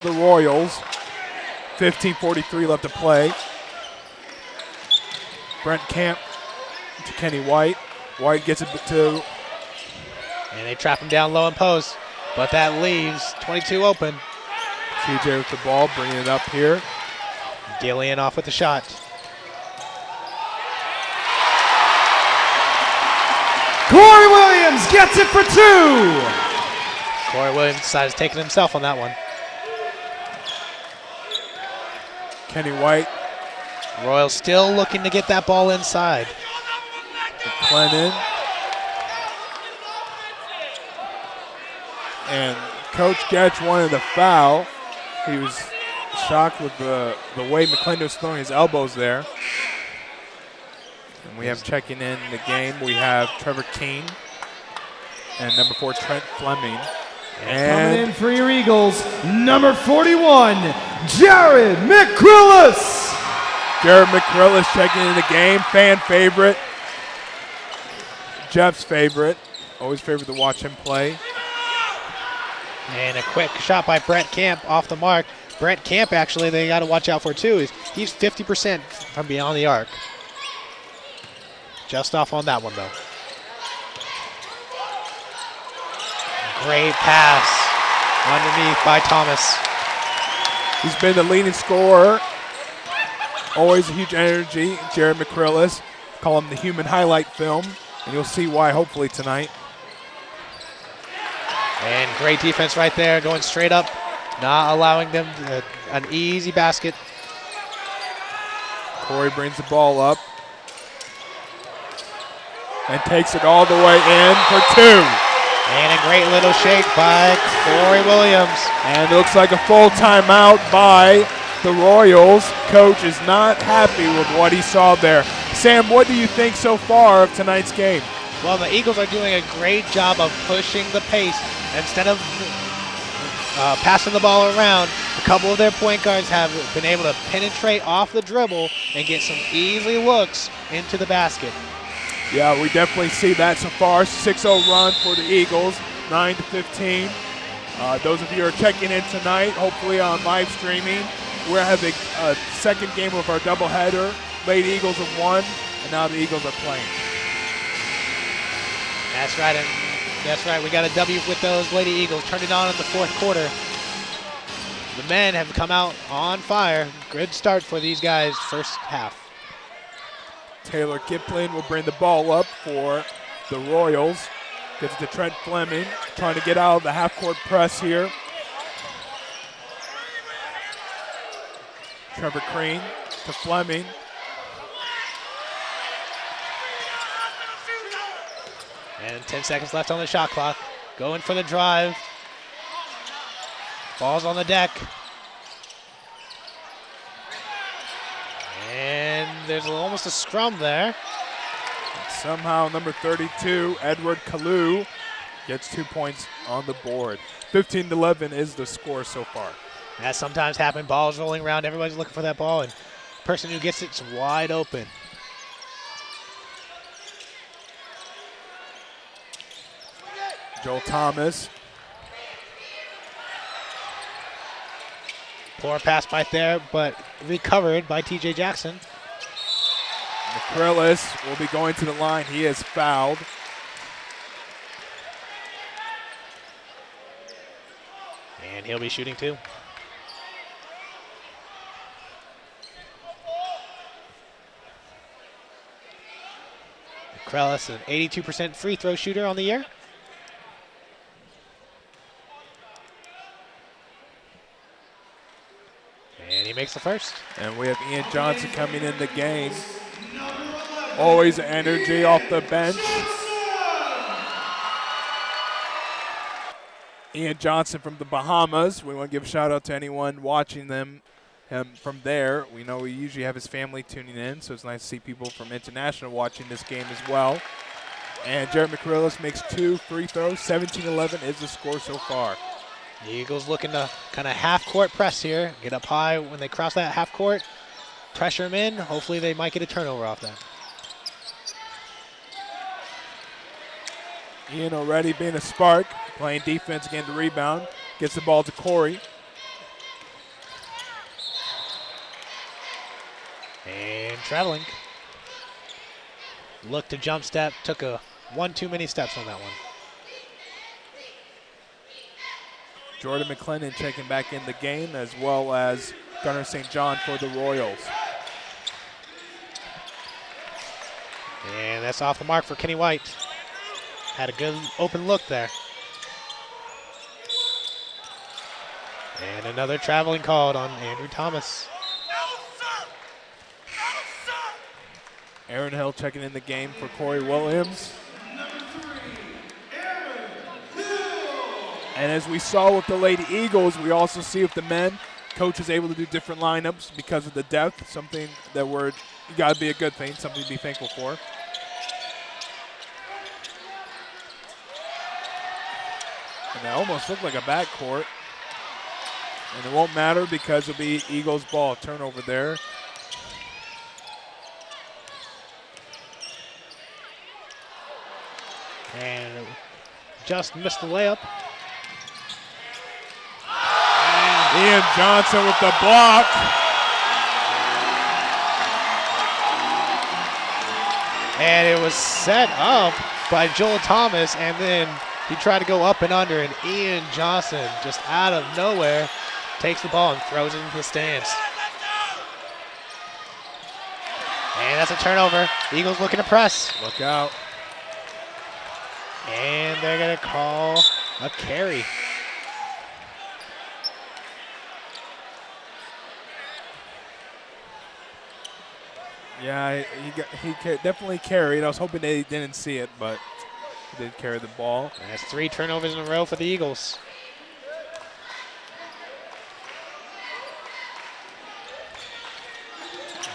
the Royals. 15:43 left to play. Brent Camp to Kenny White. White gets it to... And they trap him down low and post, but that leaves 22 open. TJ with the ball, bringing it up here. Gillian off with the shot. Corey Williams gets it for two. Corey Williams decides to take it himself on that one. Kenny White. Royals still looking to get that ball inside. Glennon. And Coach Getch wanted a foul. He was shocked with the way McClendon was throwing his elbows there. And we have checking in the game, we have Trevor Keene and number 4, Trent Fleming. And coming in for your Eagles, number 41, Jared McCrillis. Jared McCrillis checking in the game, fan favorite. Jeff's favorite. Always favorite to watch him play. And a quick shot by Brent Camp off the mark. Brent Camp, actually, they got to watch out for too. He's 50% from beyond the arc. Just off on that one, though. Great pass underneath by Thomas. He's been the leading scorer. Always a huge energy. Jared McCrillis. Call him the human highlight film. And you'll see why hopefully tonight. And great defense right there, going straight up, not allowing them an easy basket. Corey brings the ball up and takes it all the way in for two. And a great little shake by Corey Williams. And it looks like a full timeout by the Royals. Coach is not happy with what he saw there. Sam, what do you think so far of tonight's game? Well, the Eagles are doing a great job of pushing the pace. Instead of passing the ball around, a couple of their point guards have been able to penetrate off the dribble and get some easy looks into the basket. Yeah, we definitely see that so far. 6-0 run for the Eagles, 9-15. Those of you who are checking in tonight, hopefully on live streaming, we're having a second game of our doubleheader. Lady Eagles have won, and now the Eagles are playing. That's right, and that's right. We got a W with those Lady Eagles. Turned it on in the fourth quarter. The men have come out on fire. Good start for these guys first half. Taylor Kipling will bring the ball up for the Royals. Gets it to Trent Fleming, trying to get out of the half-court press here. Trevor Crean to Fleming. And 10 seconds left on the shot clock. Going for the drive. Ball's on the deck. And there's almost a scrum there. Somehow number 32, Edward Kalu, gets 2 points on the board. 15-11 is the score so far. That sometimes happens. Balls rolling around. Everybody's looking for that ball. And the person who gets it's wide open. Joel Thomas. Poor pass right there, but recovered by TJ Jackson. McCrillis will be going to the line. He is fouled. And he'll be shooting too. McCrillis, an 82% free throw shooter on the year. And he makes the first. And we have Ian Johnson coming in the game. Always energy off the bench. Ian Johnson from the Bahamas. We want to give a shout out to anyone watching him from there. We know we usually have his family tuning in, so it's nice to see people from international watching this game as well. And Jared McCrillis makes 2 free throws. 17-11 is the score so far. The Eagles looking to kind of half-court press here. Get up high when they cross that half-court. Pressure them in. Hopefully they might get a turnover off that. Ian already being a spark, playing defense, getting the rebound. Gets the ball to Corey. And traveling. Looked to jump step, took one too many steps on that one. Jordan McClendon checking back in the game, as well as Gunnar St. John for the Royals. And that's off the mark for Kenny White. Had a good open look there. And another traveling called on Andrew Thomas. Aaron Hill checking in the game for Corey Williams. And as we saw with the Lady Eagles, we also see with the men, coach is able to do different lineups because of the depth, something that you got to be a good thing, something to be thankful for. And that almost looked like a backcourt. And it won't matter because it'll be Eagles ball. Turnover there. And just missed the layup. Ian Johnson with the block. And it was set up by Joel Thomas, and then he tried to go up and under, and Ian Johnson just out of nowhere takes the ball and throws it into the stands. And that's a turnover. Eagles looking to press. Look out. And they're going to call a carry. Yeah, he definitely carried. I was hoping they didn't see it, but he did carry the ball. And that's 3 turnovers in a row for the Eagles.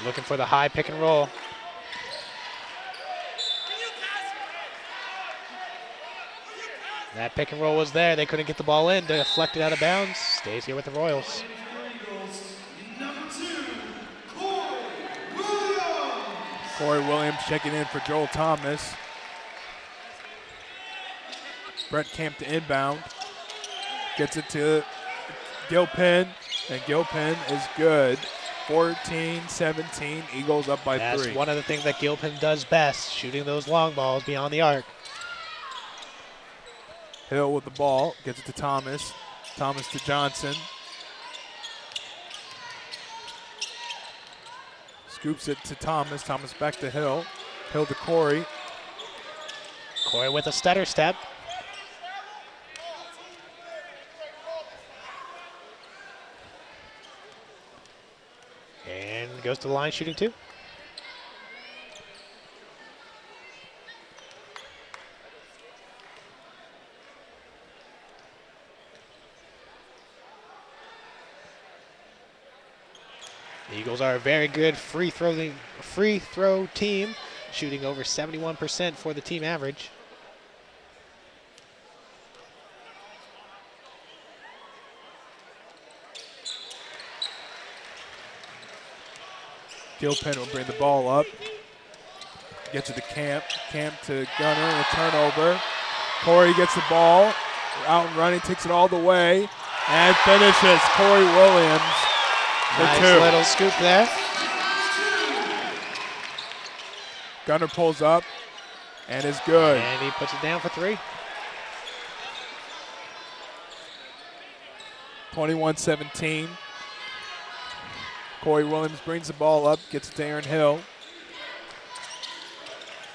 Looking for the high pick and roll. That pick and roll was there. They couldn't get the ball in. Deflected out of bounds. Stays here with the Royals. Corey Williams checking in for Joel Thomas. Brett Camp to inbound. Gets it to Gilpin, and Gilpin is good. 14-17, Eagles up by 3. That's one of the things that Gilpin does best, shooting those long balls beyond the arc. Hill with the ball, gets it to Thomas. Thomas to Johnson. Scoops it to Thomas. Thomas back to Hill. Hill to Corey. Corey with a stutter step. And goes to the line shooting 2. The Eagles are a very good free throw team, shooting over 71% for the team average. Gilpin will bring the ball up. Gets it to Camp. Camp to Gunner, a turnover. Corey gets the ball. Out and running, takes it all the way, and finishes. Corey Williams. Nice 2. little scoop there. Gunner pulls up and is good. And he puts it down for 3. 21-17. Corey Williams brings the ball up, gets it to Aaron Hill.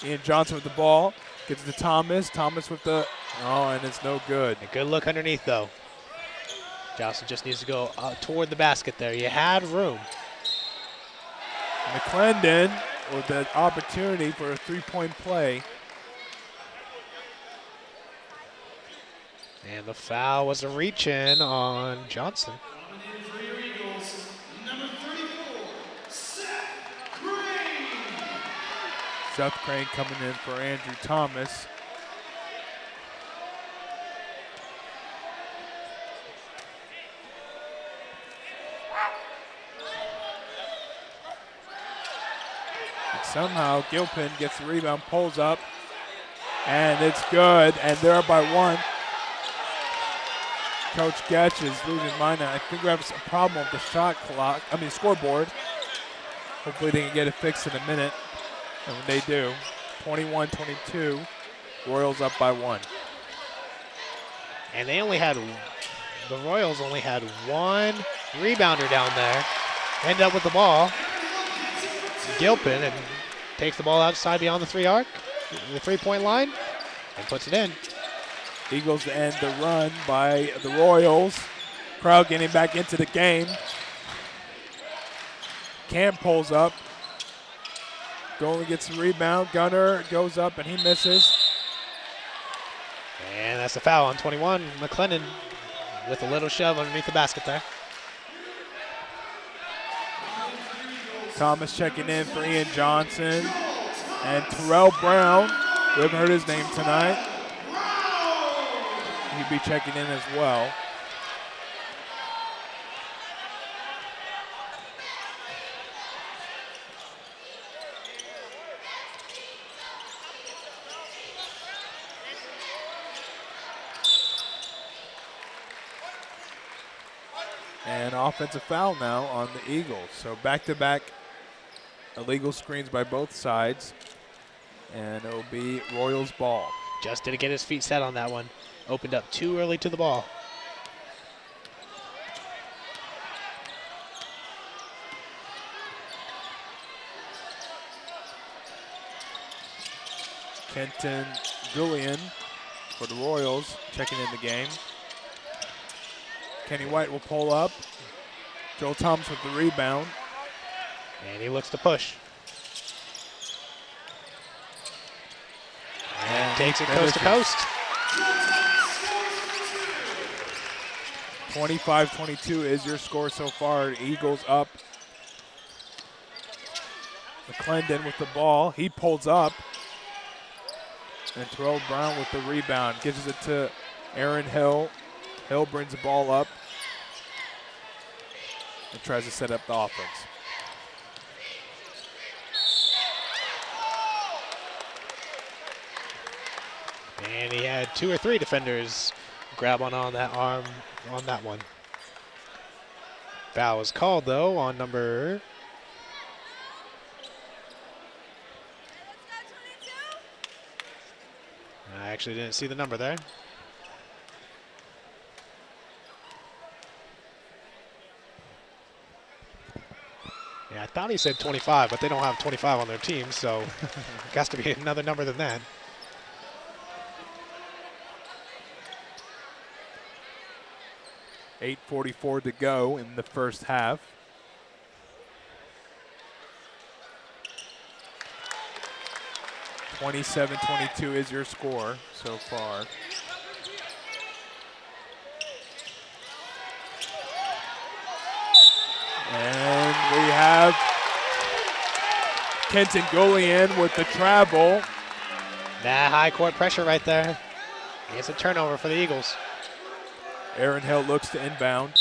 Ian Johnson with the ball, gets it to Thomas. Thomas with the, and it's no good. A good look underneath, though. Johnson just needs to go toward the basket there. You had room. McClendon with the opportunity for a 3-point play. And the foul was a reach-in on Johnson. Seth Crane coming in for Andrew Thomas. And somehow Gilpin gets the rebound, pulls up, and it's good, and they're up by 1. Coach Getch is losing his mind. I think we have a problem with the scoreboard. Hopefully they can get it fixed in a minute. And when they do, 21-22, Royals up by 1. And the Royals only had one rebounder down there. End up with the ball. Gilpin and takes the ball outside beyond the 3-point line, and puts it in. Eagles to end the run by the Royals. Crowd getting back into the game. Cam pulls up. Goalie gets the rebound. Gunner goes up and he misses. And that's a foul on 21. McLennan with a little shove underneath the basket there. Thomas checking in for Ian Johnson. And Terrell Brown, we haven't heard his name tonight. He'll be checking in as well. And offensive foul now on the Eagles. So back-to-back illegal screens by both sides. And it'll be Royals ball. Just didn't get his feet set on that one. Opened up too early to the ball. Kenton Julian for the Royals checking in the game. Kenny White will pull up. Joel Thomas with the rebound. And he looks to push. And takes it coast to coast. 25-22 is your score so far. Eagles up. McClendon with the ball. He pulls up. And Terrell Brown with the rebound. Gives it to Aaron Hill. Hill brings the ball up and tries to set up the offense. And he had 2 or 3 defenders grab on that arm on that one. Foul was called, though, on number... I actually didn't see the number there. Yeah, I thought he said 25, but they don't have 25 on their team, so it has to be another number than that. .8:44 to go in the first half. .27-22 is your score so far. And we have Kenton Julian with the travel. That high court pressure right there. It's a turnover for the Eagles. Aaron Hill looks to inbound.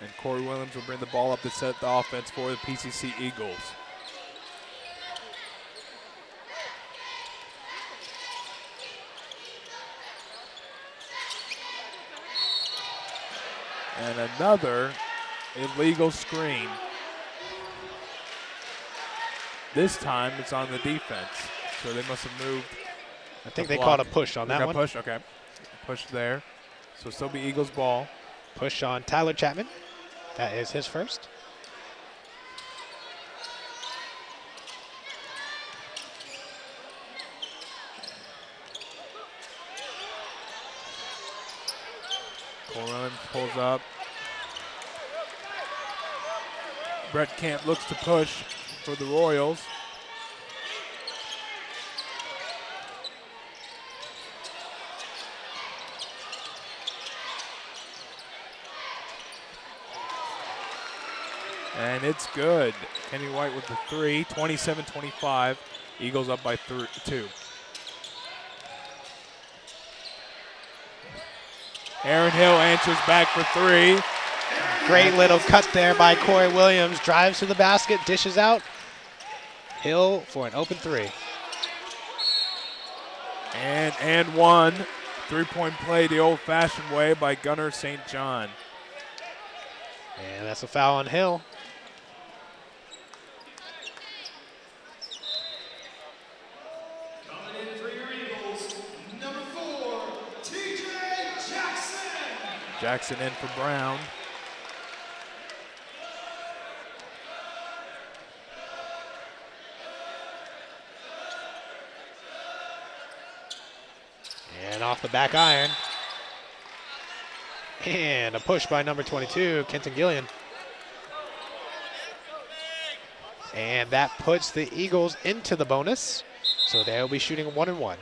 And Corey Williams will bring the ball up to set the offense for the PCC Eagles. And another illegal screen. This time it's on the defense. So they must have moved. I think they called a push on that one. Push, okay. Push there. So still be Eagles ball. Push on Tyler Chapman. That is his first. Corin pulls up. Brett Camp looks to push for the Royals. And it's good. Kenny White with the 3, 27-25. Eagles up by 2. Aaron Hill answers back for 3. Great little cut there by Corey Williams. Drives to the basket, dishes out. Hill for an open 3. And one. 3-point play the old-fashioned way by Gunnar St. John. And that's a foul on Hill. Jackson in for Brown. And off the back iron. And a push by number 22, Kenton Gillian. And that puts the Eagles into the bonus. So they'll be shooting 1-1.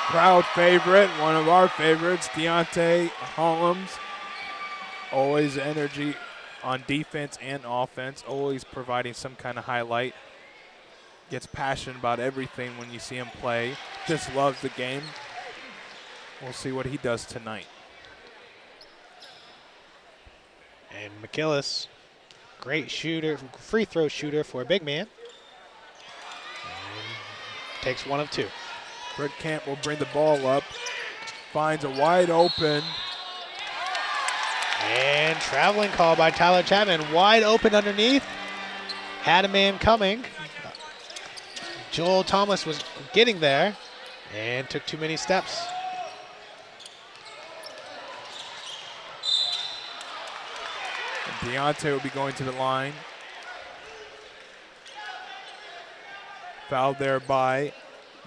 Crowd favorite, one of our favorites, Deontay Holmes. Always energy on defense and offense, always providing some kind of highlight. Gets passionate about everything when you see him play. Just loves the game. We'll see what he does tonight. And McKillis, great shooter, free throw shooter for a big man. And takes 1 of 2. Brett Camp will bring the ball up. Finds a wide open. And traveling call by Tyler Chapman. Wide open underneath. Had a man coming. Joel Thomas was getting there and took too many steps. And Deontay will be going to the line. Fouled there by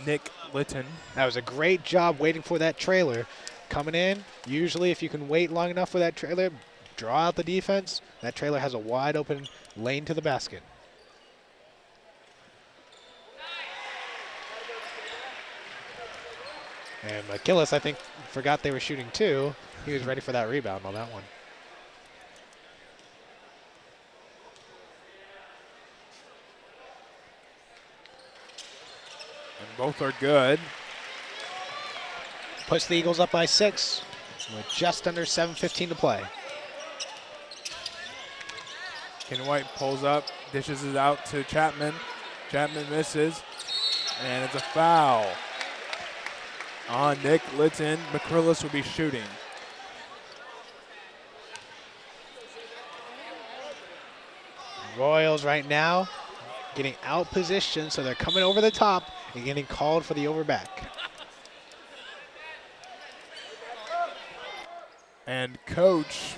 Nick Litton. That was a great job waiting for that trailer. Coming in, usually if you can wait long enough for that trailer, draw out the defense, that trailer has a wide open lane to the basket. And McKillis, I think, forgot they were shooting too. He was ready for that rebound on that one. And both are good. Puts the Eagles up by 6 with just under 7:15 to play. Ken White pulls up, dishes it out to Chapman. Chapman misses, and it's a foul on Nick Litton. McCrillis will be shooting. Royals right now getting out positioned, so they're coming over the top and getting called for the overback. And coach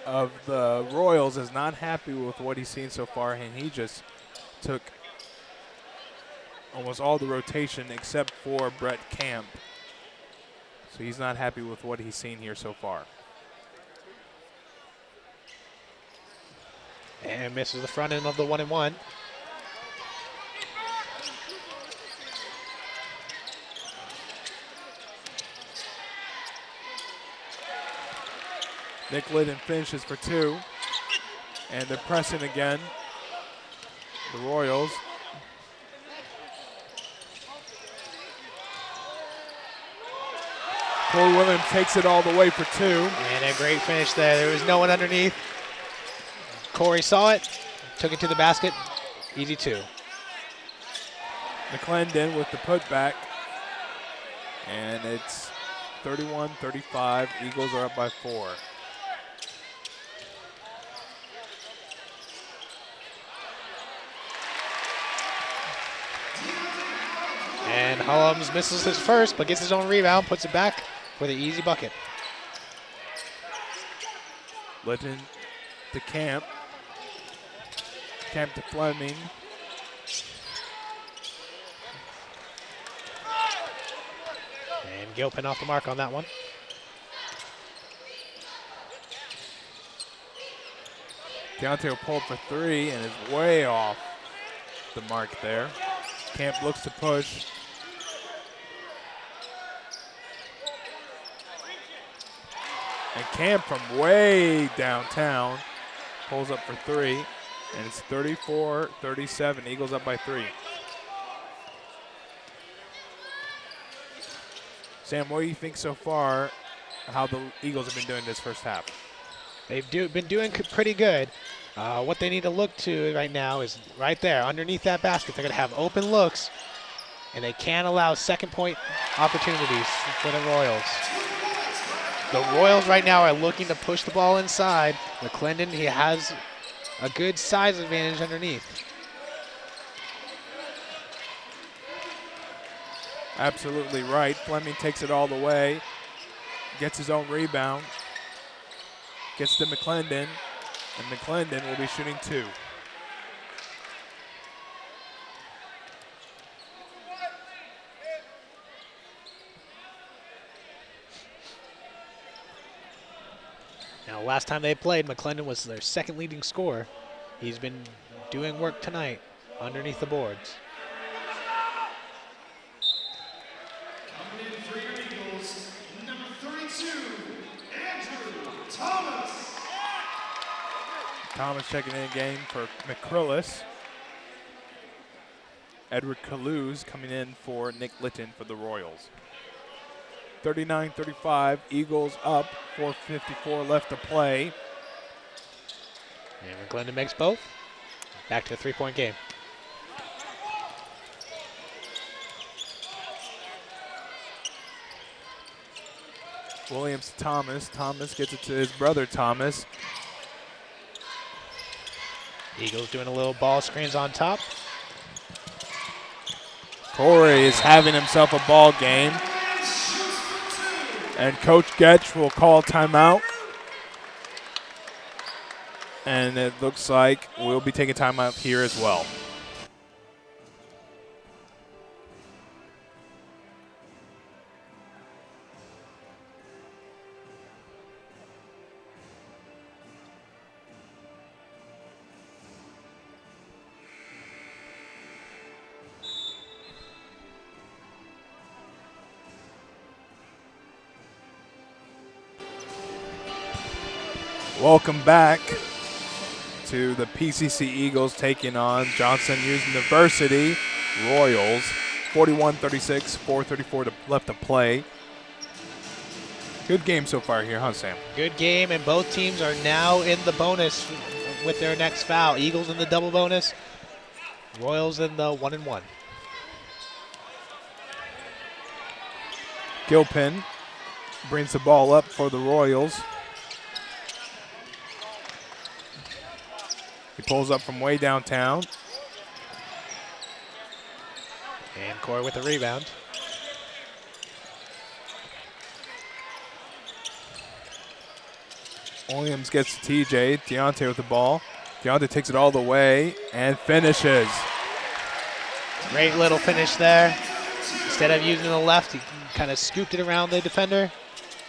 of the Royals is not happy with what he's seen so far, and he just took almost all the rotation except for Brett Camp. So he's not happy with what he's seen here so far. And misses the front end of the 1-and-1. Nick Litton finishes for 2. And they're pressing again. The Royals. Corey Williams takes it all the way for 2. And a great finish there. There was no one underneath. Corey saw it, took it to the basket. Easy 2. McClendon with the putback. And it's 31-35. Eagles are up by 4. And Holmes misses his first, but gets his own rebound, puts it back for the easy bucket. Litton to Camp. Camp to Fleming. And Gilpin off the mark on that one. Deontay will pull for 3 and is way off the mark there. Camp looks to push. And Camp from way downtown pulls up for 3. And it's 34-37. Eagles up by 3. Sam, what do you think so far how the Eagles have been doing this first half? They've been doing pretty good. What they need to look to right now is right there, underneath that basket. They're going to have open looks, and they can't allow second point opportunities for the Royals. The Royals right now are looking to push the ball inside. McClendon, he has a good size advantage underneath. Absolutely right. Fleming takes it all the way, gets his own rebound, gets to McClendon, and McClendon will be shooting 2. Now, last time they played, McClendon was their second leading scorer. He's been doing work tonight underneath the boards. Coming in for your Eagles, number 32, Andrew Thomas. Thomas checking in game for McCrillis. Edward Kalu's coming in for Nick Litton for the Royals. 39-35, Eagles up, 4:54 left to play. And McClendon makes both. Back to a 3-point game. Williams to Thomas. Thomas gets it to his brother Thomas. Eagles doing a little ball screens on top. Corey is having himself a ball game. And Coach Getch will call timeout. And it looks like we'll be taking timeout here as well. Welcome back to the PCC Eagles taking on Johnson University Royals. 41-36, 4:34 left to play. Good game so far here, huh, Sam? Good game, and both teams are now in the bonus with their next foul. Eagles in the double bonus, Royals in the 1-and-1. Gilpin brings the ball up for the Royals. He pulls up from way downtown. And Corey with the rebound. Williams gets to TJ. Deontay with the ball. Deontay takes it all the way and finishes. Great little finish there. Instead of using the left, he kind of scooped it around the defender.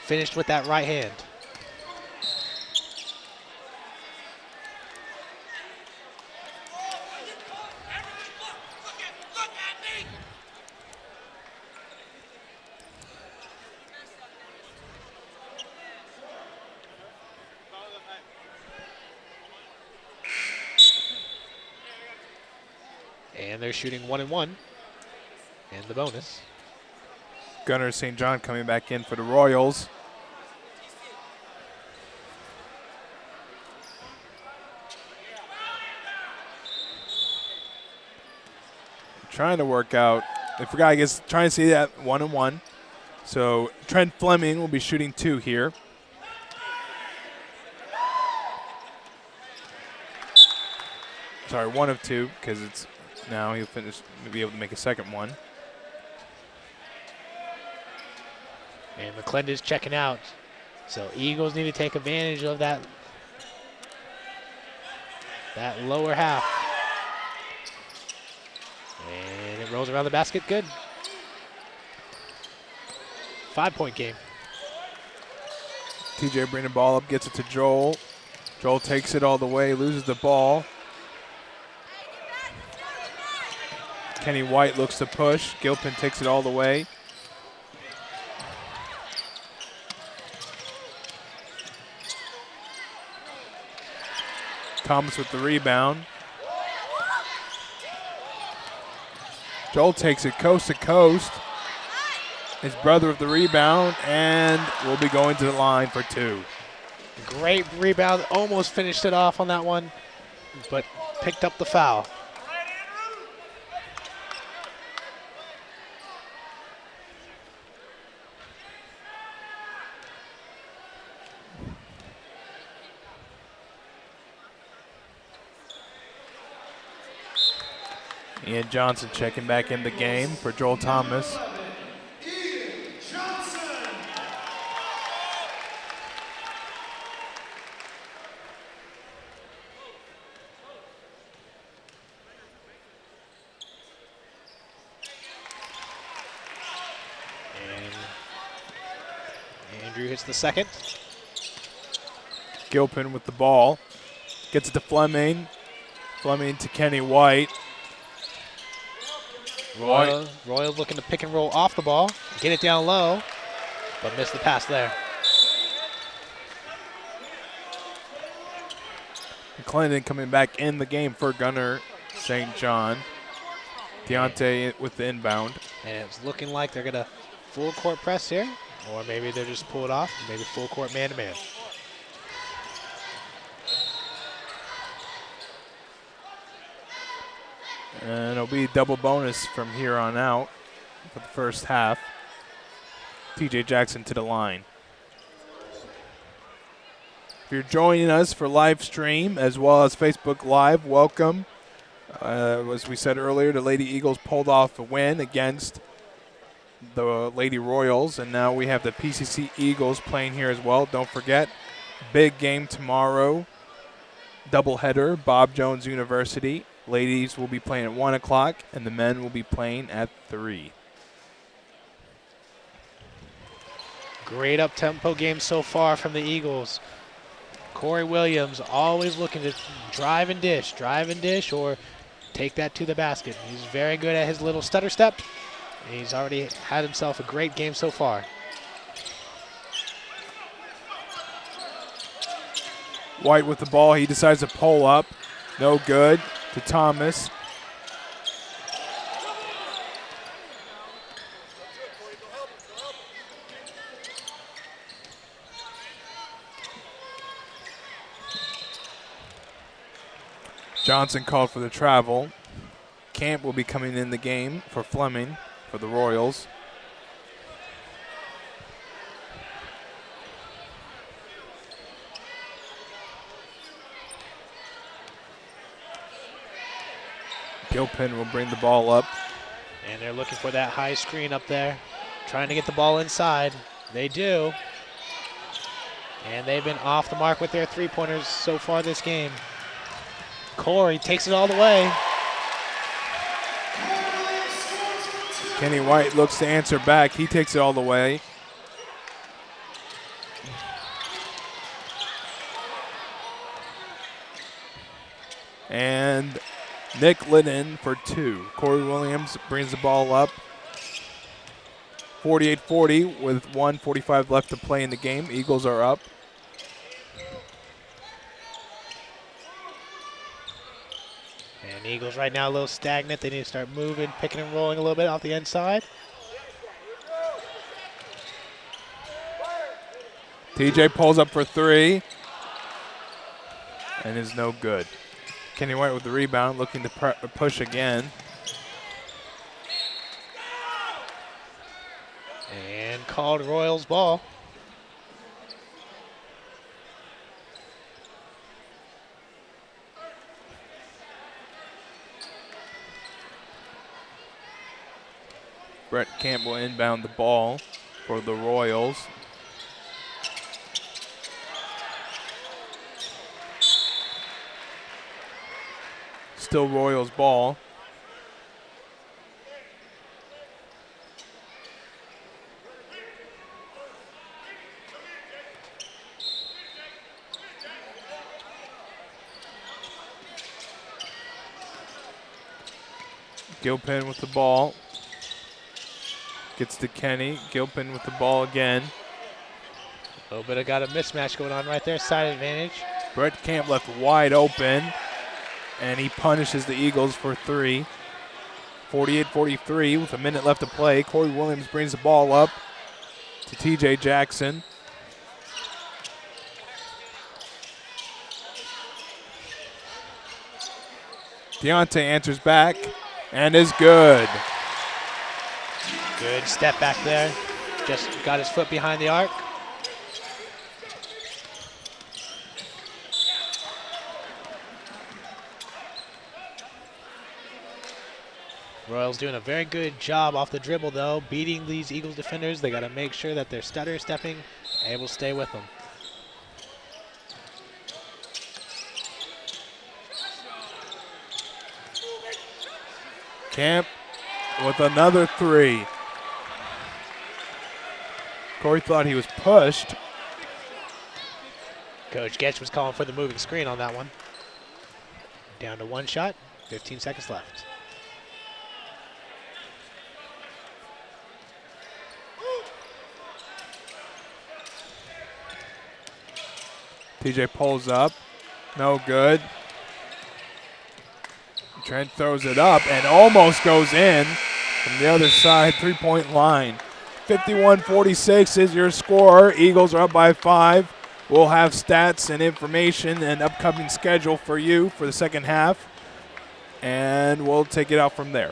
Finished with that right hand. And they're shooting 1-and-1 in the bonus. Gunnar St. John coming back in for the Royals. Trying to work out. I forgot, I guess, trying to see that 1-and-1. So Trent Fleming will be shooting 2 here. Sorry, 1 of 2, because it's now he'll finish, be able to make a second one. And McClendon's checking out. So Eagles need to take advantage of that lower half. And it rolls around the basket, good. 5-point game. TJ bringing the ball up, gets it to Joel. Joel takes it all the way, loses the ball. Kenny White looks to push. Gilpin takes it all the way. Thomas with the rebound. Joel takes it coast to coast. His brother with the rebound, and will be going to the line for 2. Great rebound, almost finished it off on that one, but picked up the foul. Ian Johnson checking back in the game for Joel Thomas. Andrew hits the second. Gilpin with the ball. Gets it to Fleming. Fleming to Kenny White. Royal looking to pick and roll off the ball. Get it down low, but missed the pass there. Clinton coming back in the game for Gunner St. John. Deontay with the inbound. And it's looking like they're going to full court press here, or maybe they're just pull it off, maybe full court man-to-man. And it'll be double bonus from here on out for the first half. TJ Jackson to the line. If you're joining us for live stream as well as Facebook Live, welcome. As we said earlier, the Lady Eagles pulled off a win against the Lady Royals, and now we have the PCC Eagles playing here as well. Don't forget, big game tomorrow, doubleheader, Bob Jones University. Ladies will be playing at 1 o'clock, and the men will be playing at 3. Great up-tempo game so far from the Eagles. Corey Williams always looking to drive and dish, or take that to the basket. He's very good at his little stutter step. He's already had himself a great game so far. White with the ball. He decides to pull up. No good to Thomas. Johnson called for the travel. Camp will be coming in the game for Fleming for the Royals. Gilpin will bring the ball up. And they're looking for that high screen up there, trying to get the ball inside. They do. And they've been off the mark with their three-pointers so far this game. Corey takes it all the way. Kenny White looks to answer back. He takes it all the way. And Nick Liddon for 2. Corey Williams brings the ball up. 48-40 with 1:45 left to play in the game. Eagles are up. And Eagles right now a little stagnant. They need to start moving, picking and rolling a little bit off the inside. TJ pulls up for 3 and is no good. Kenny White with the rebound, looking to push again. And called Royals ball. Brett Camp will inbound the ball for the Royals. Still Royals ball. Gilpin with the ball. Gets to Kenny. Gilpin with the ball again. A little bit of got a mismatch going on right there, side advantage. Brett Camp left wide open, and he punishes the Eagles for 3. 48-43 with a minute left to play. Corey Williams brings the ball up to TJ Jackson. Deontay answers back and is good. Good step back there. Just got his foot behind the arc. Royals doing a very good job off the dribble, though, beating these Eagles defenders. They got to make sure that they're stutter stepping, able to stay with them. Camp with another 3. Corey thought he was pushed. Coach Getch was calling for the moving screen on that one. Down to one shot, 15 seconds left. TJ pulls up. No good. Trent throws it up and almost goes in from the other side, three-point line. 51-46 is your score. Eagles are up by 5. We'll have stats and information and upcoming schedule for you for the second half, and we'll take it out from there.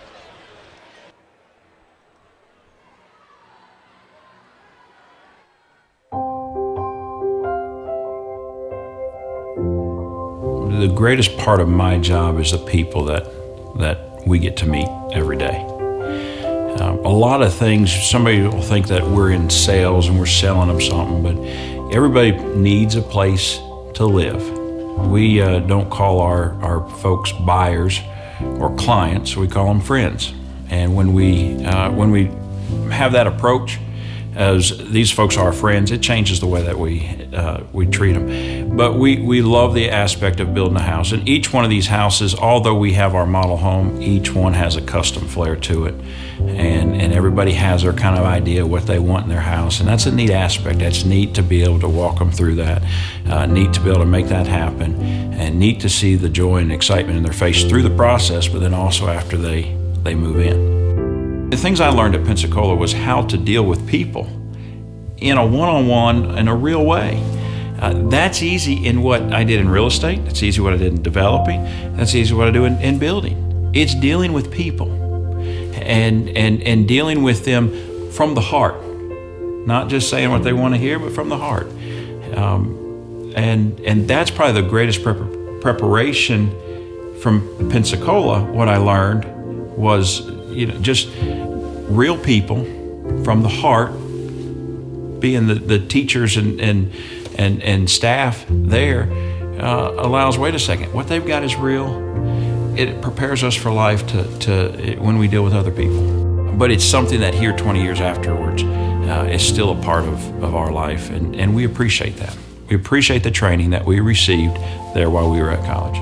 The greatest part of my job is the people that we get to meet every day. A lot of things, somebody will think that we're in sales and we're selling them something, but everybody needs a place to live. We don't call our folks buyers or clients, we call them friends. And when we have that approach, as these folks are friends, it changes the way that we treat them. But we love the aspect of building a house. And each one of these houses, although we have our model home, each one has a custom flair to it. And everybody has their kind of idea of what they want in their house. And that's a neat aspect. That's neat to be able to walk them through that. Neat to be able to make that happen. And neat to see the joy and excitement in their face through the process, but then also after they move in. The things I learned at Pensacola was how to deal with people in a one-on-one, in a real way. That's easy in what I did in real estate. That's easy what I did in developing. That's easy what I do in building. It's dealing with people and dealing with them from the heart. Not just saying what they want to hear, but from the heart. And that's probably the greatest preparation from Pensacola. What I learned was just real people from the heart, being the teachers and staff there allows, wait a second, what they've got is real. It prepares us for life to when we deal with other people. But it's something that here 20 years afterwards is still a part of our life, and we appreciate that. We appreciate the training that we received there while we were at college.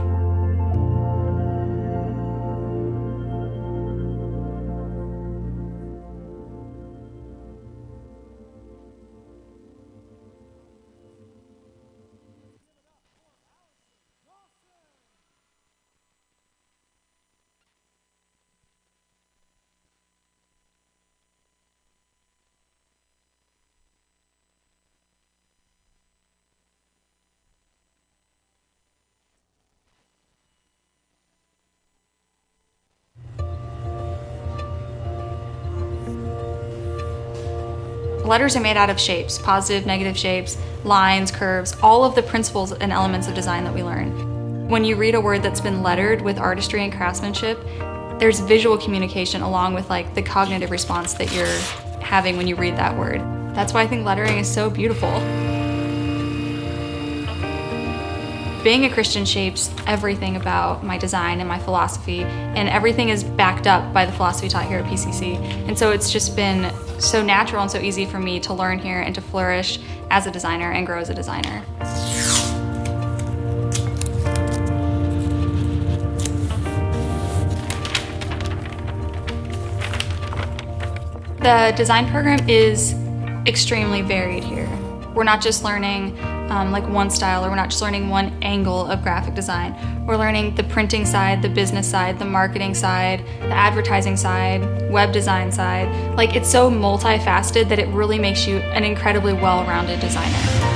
Letters are made out of shapes, positive, negative shapes, lines, curves, all of the principles and elements of design that we learn. When you read a word that's been lettered with artistry and craftsmanship, there's visual communication along with like the cognitive response that you're having when you read that word. That's why I think lettering is so beautiful. Being a Christian shapes everything about my design and my philosophy, and everything is backed up by the philosophy taught here at PCC. And so it's just been so natural and so easy for me to learn here and to flourish as a designer and grow as a designer. The design program is extremely varied here. We're not just learning like one style, or we're not just learning one angle of graphic design. We're learning the printing side, the business side, the marketing side, the advertising side, web design side. Like, it's so multifaceted that it really makes you an incredibly well-rounded designer.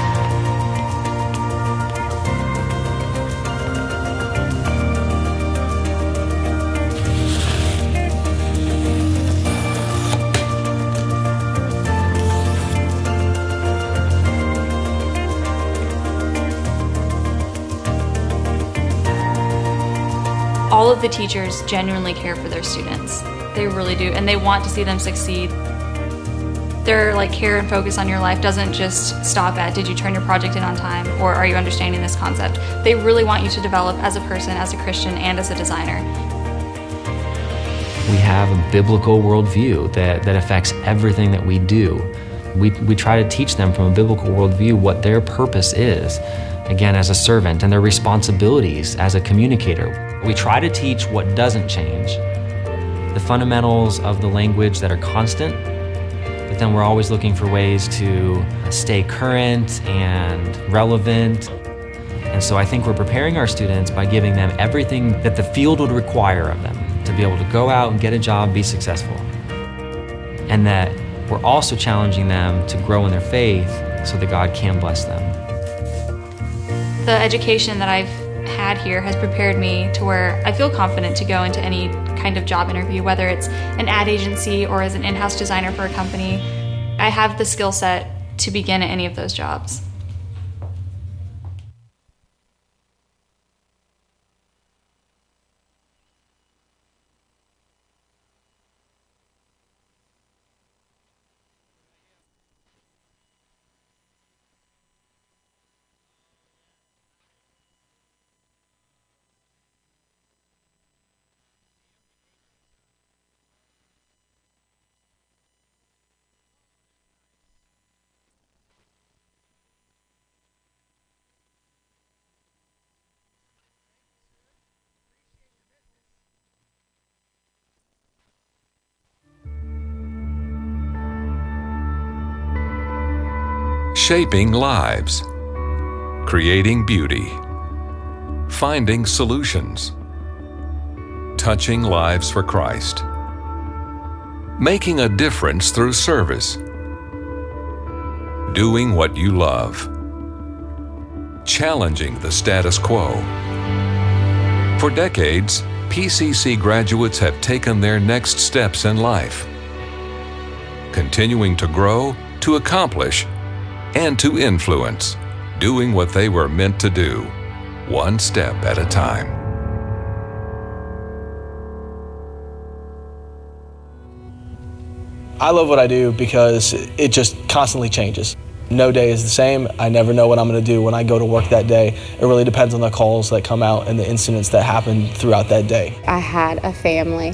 All of the teachers genuinely care for their students. They really do, and they want to see them succeed. Their care and focus on your life doesn't just stop at, did you turn your project in on time, or are you understanding this concept? They really want you to develop as a person, as a Christian, and as a designer. We have a biblical worldview that affects everything that we do. We try to teach them from a biblical worldview what their purpose is, again, as a servant, and their responsibilities as a communicator. We try to teach what doesn't change, the fundamentals of the language that are constant, but then we're always looking for ways to stay current and relevant. And so I think we're preparing our students by giving them everything that the field would require of them to be able to go out and get a job, be successful. And that we're also challenging them to grow in their faith so that God can bless them. The education that I've had here has prepared me to where I feel confident to go into any kind of job interview, whether it's an ad agency or as an in-house designer for a company. I have the skill set to begin at any of those jobs. Shaping lives, creating beauty, finding solutions, touching lives for Christ, making a difference through service, doing what you love, challenging the status quo. For decades, PCC graduates have taken their next steps in life, continuing to grow, to accomplish, and to influence, doing what they were meant to do, one step at a time. I love what I do because it just constantly changes. No day is the same. I never know what I'm going to do when I go to work that day. It really depends on the calls that come out and the incidents that happen throughout that day. I had a family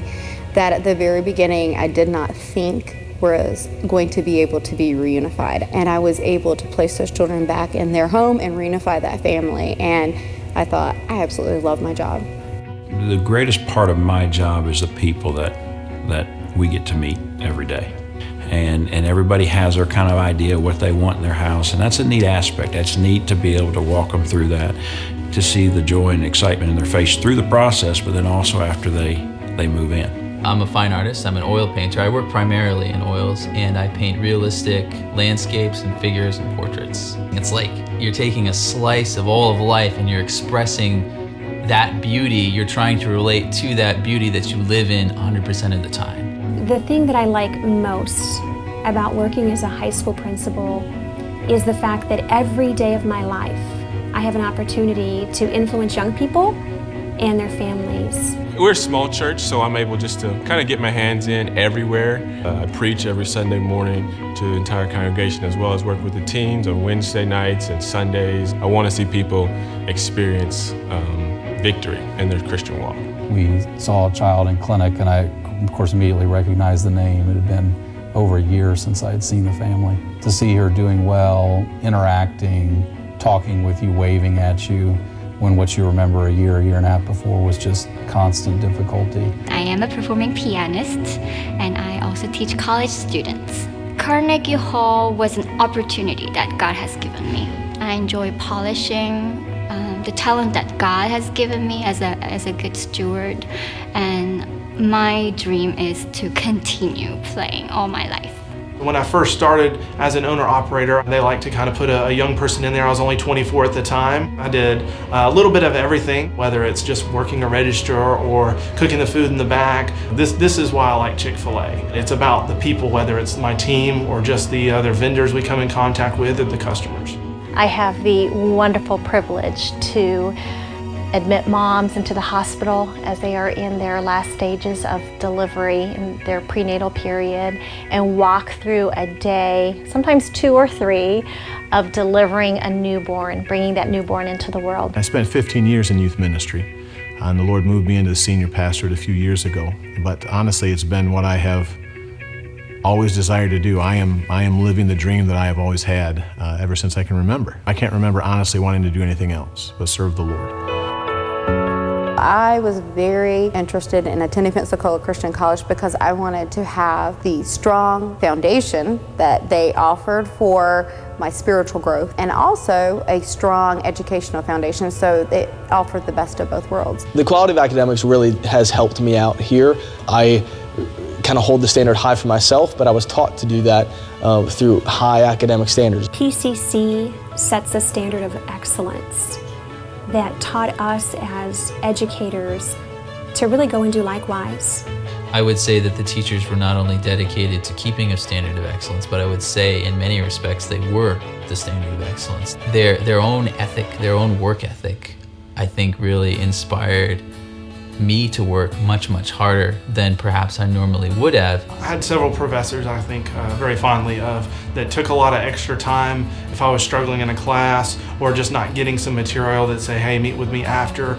that at the very beginning I did not think was going to be able to be reunified, and I was able to place those children back in their home and reunify that family, and I thought I absolutely love my job. The greatest part of my job is the people that we get to meet every day. And everybody has their kind of idea of what they want in their house, and that's a neat aspect. That's neat to be able to walk them through that, to see the joy and excitement in their face through the process, but then also after they move in. I'm a fine artist. I'm an oil painter. I work primarily in oils, and I paint realistic landscapes and figures and portraits. It's like you're taking a slice of all of life and you're expressing that beauty. You're trying to relate to that beauty that you live in 100% of the time. The thing that I like most about working as a high school principal is the fact that every day of my life I have an opportunity to influence young people and their families. We're a small church, so I'm able just to kind of get my hands in everywhere. I preach every Sunday morning to the entire congregation, as well as work with the teens on Wednesday nights and Sundays. I want to see people experience victory in their Christian walk. We saw a child in clinic, and I, of course, immediately recognized the name. It had been over a year since I had seen the family. To see her doing well, interacting, talking with you, waving at you, when what you remember a year and a half before was just constant difficulty. I am a performing pianist, and I also teach college students. Carnegie Hall was an opportunity that God has given me. I enjoy polishing the talent that God has given me as a good steward, and my dream is to continue playing all my life. When I first started as an owner-operator, they like to kind of put a young person in there. I was only 24 at the time. I did a little bit of everything, whether it's just working a register or cooking the food in the back. This is why I like Chick-fil-A. It's about the people, whether it's my team or just the other vendors we come in contact with or the customers. I have the wonderful privilege to admit moms into the hospital as they are in their last stages of delivery in their prenatal period, and walk through a day, sometimes 2 or 3, of delivering a newborn, bringing that newborn into the world. I spent 15 years in youth ministry, and the Lord moved me into the senior pastorate a few years ago. But honestly, it's been what I have always desired to do. I am living the dream that I have always had ever since I can remember. I can't remember honestly wanting to do anything else but serve the Lord. I was very interested in attending Pensacola Christian College because I wanted to have the strong foundation that they offered for my spiritual growth and also a strong educational foundation, so it offered the best of both worlds. The quality of academics really has helped me out here. I kind of hold the standard high for myself, but I was taught to do that through high academic standards. PCC sets a standard of excellence that taught us as educators to really go and do likewise. I would say that the teachers were not only dedicated to keeping a standard of excellence, but I would say in many respects they were the standard of excellence. Their own ethic, their own work ethic, I think really inspired me to work much, much harder than perhaps I normally would have. I had several professors I think very fondly of that took a lot of extra time if I was struggling in a class or just not getting some material that say, hey, meet with me after.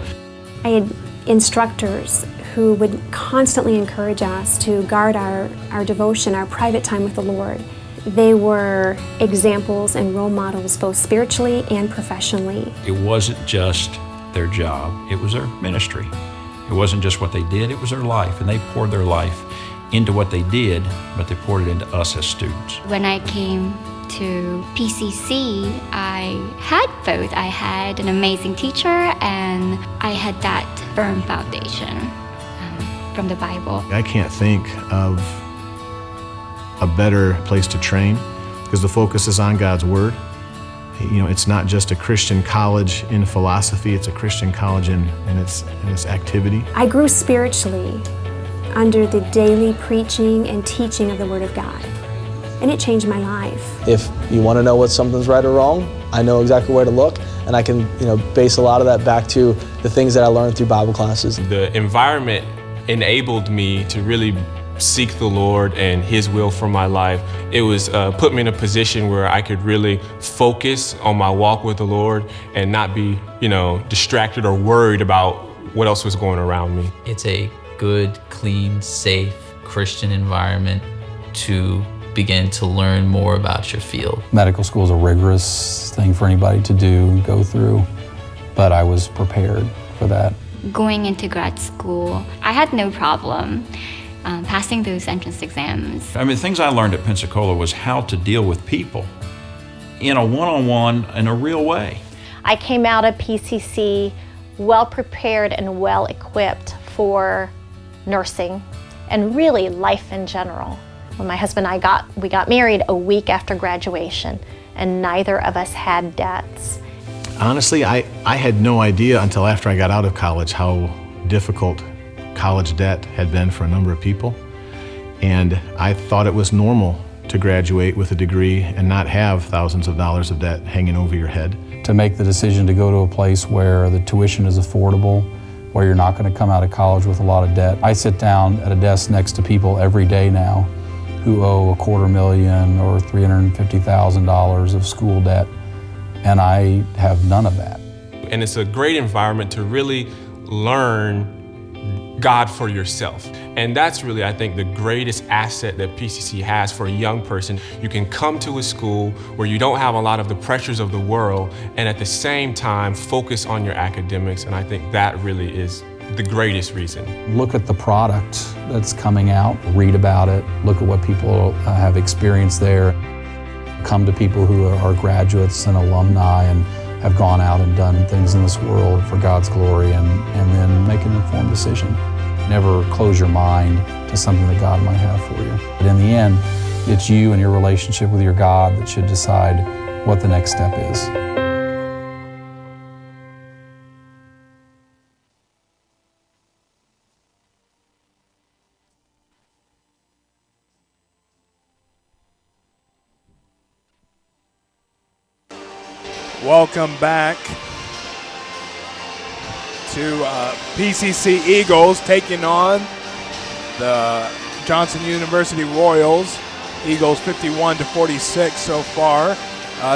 I had instructors who would constantly encourage us to guard our devotion, our private time with the Lord. They were examples and role models both spiritually and professionally. It wasn't just their job, it was their ministry. It wasn't just what they did, it was their life, and they poured their life into what they did, but they poured it into us as students. When I came to PCC, I had both. I had an amazing teacher and I had that firm foundation from the Bible. I can't think of a better place to train because the focus is on God's Word. You know, it's not just a Christian college in philosophy, it's a Christian college in its activity. I grew spiritually under the daily preaching and teaching of the Word of God, and it changed my life. If you want to know what something's right or wrong, I know exactly where to look, and I can, base a lot of that back to the things that I learned through Bible classes. The environment enabled me to really seek the Lord and His will for my life. It was put me in a position where I could really focus on my walk with the Lord and not be, distracted or worried about what else was going around me. It's a good, clean, safe Christian environment to begin to learn more about your field. Medical school is a rigorous thing for anybody to do and go through, but I was prepared for that. Going into grad school, I had no problem passing those entrance exams. I mean, things I learned at Pensacola was how to deal with people in a one-on-one, in a real way. I came out of PCC well prepared and well equipped for nursing and really life in general. When my husband and I we got married a week after graduation, and neither of us had debts. Honestly, I had no idea until after I got out of college how difficult college debt had been for a number of people. And I thought it was normal to graduate with a degree and not have thousands of dollars of debt hanging over your head. To make the decision to go to a place where the tuition is affordable, where you're not going to come out of college with a lot of debt. I sit down at a desk next to people every day now who owe $250,000 or $350,000 of school debt, and I have none of that. And it's a great environment to really learn God for yourself. And that's really, I think, the greatest asset that PCC has for a young person. You can come to a school where you don't have a lot of the pressures of the world and at the same time focus on your academics. And I think that really is the greatest reason. Look at the product that's coming out, read about it, look at what people have experienced there. Come to people who are graduates and alumni and have gone out and done things in this world for God's glory, and then make an informed decision. Never close your mind to something that God might have for you. But in the end, it's you and your relationship with your God that should decide what the next step is. Welcome back to PCC Eagles taking on the Johnson University Royals. Eagles 51-46 so far.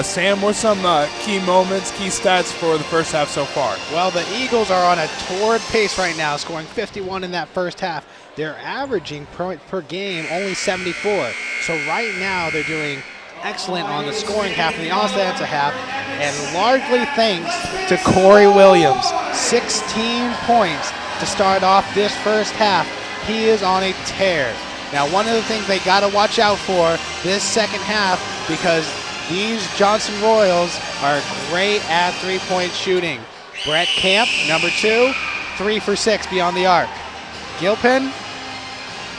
Sam, what's some key moments, key stats for the first half so far? Well, the Eagles are on a torrid pace right now, scoring 51 in that first half. They're averaging per game only 74. So right now they're doing excellent on the scoring half and the offensive half, and largely thanks to Corey Williams. 16 points to start off this first half. He is on a tear. Now, one of the things they got to watch out for this second half, because these Johnson Royals are great at three-point shooting. Brett Camp, number 2, 3 for 6 beyond the arc. Gilpin,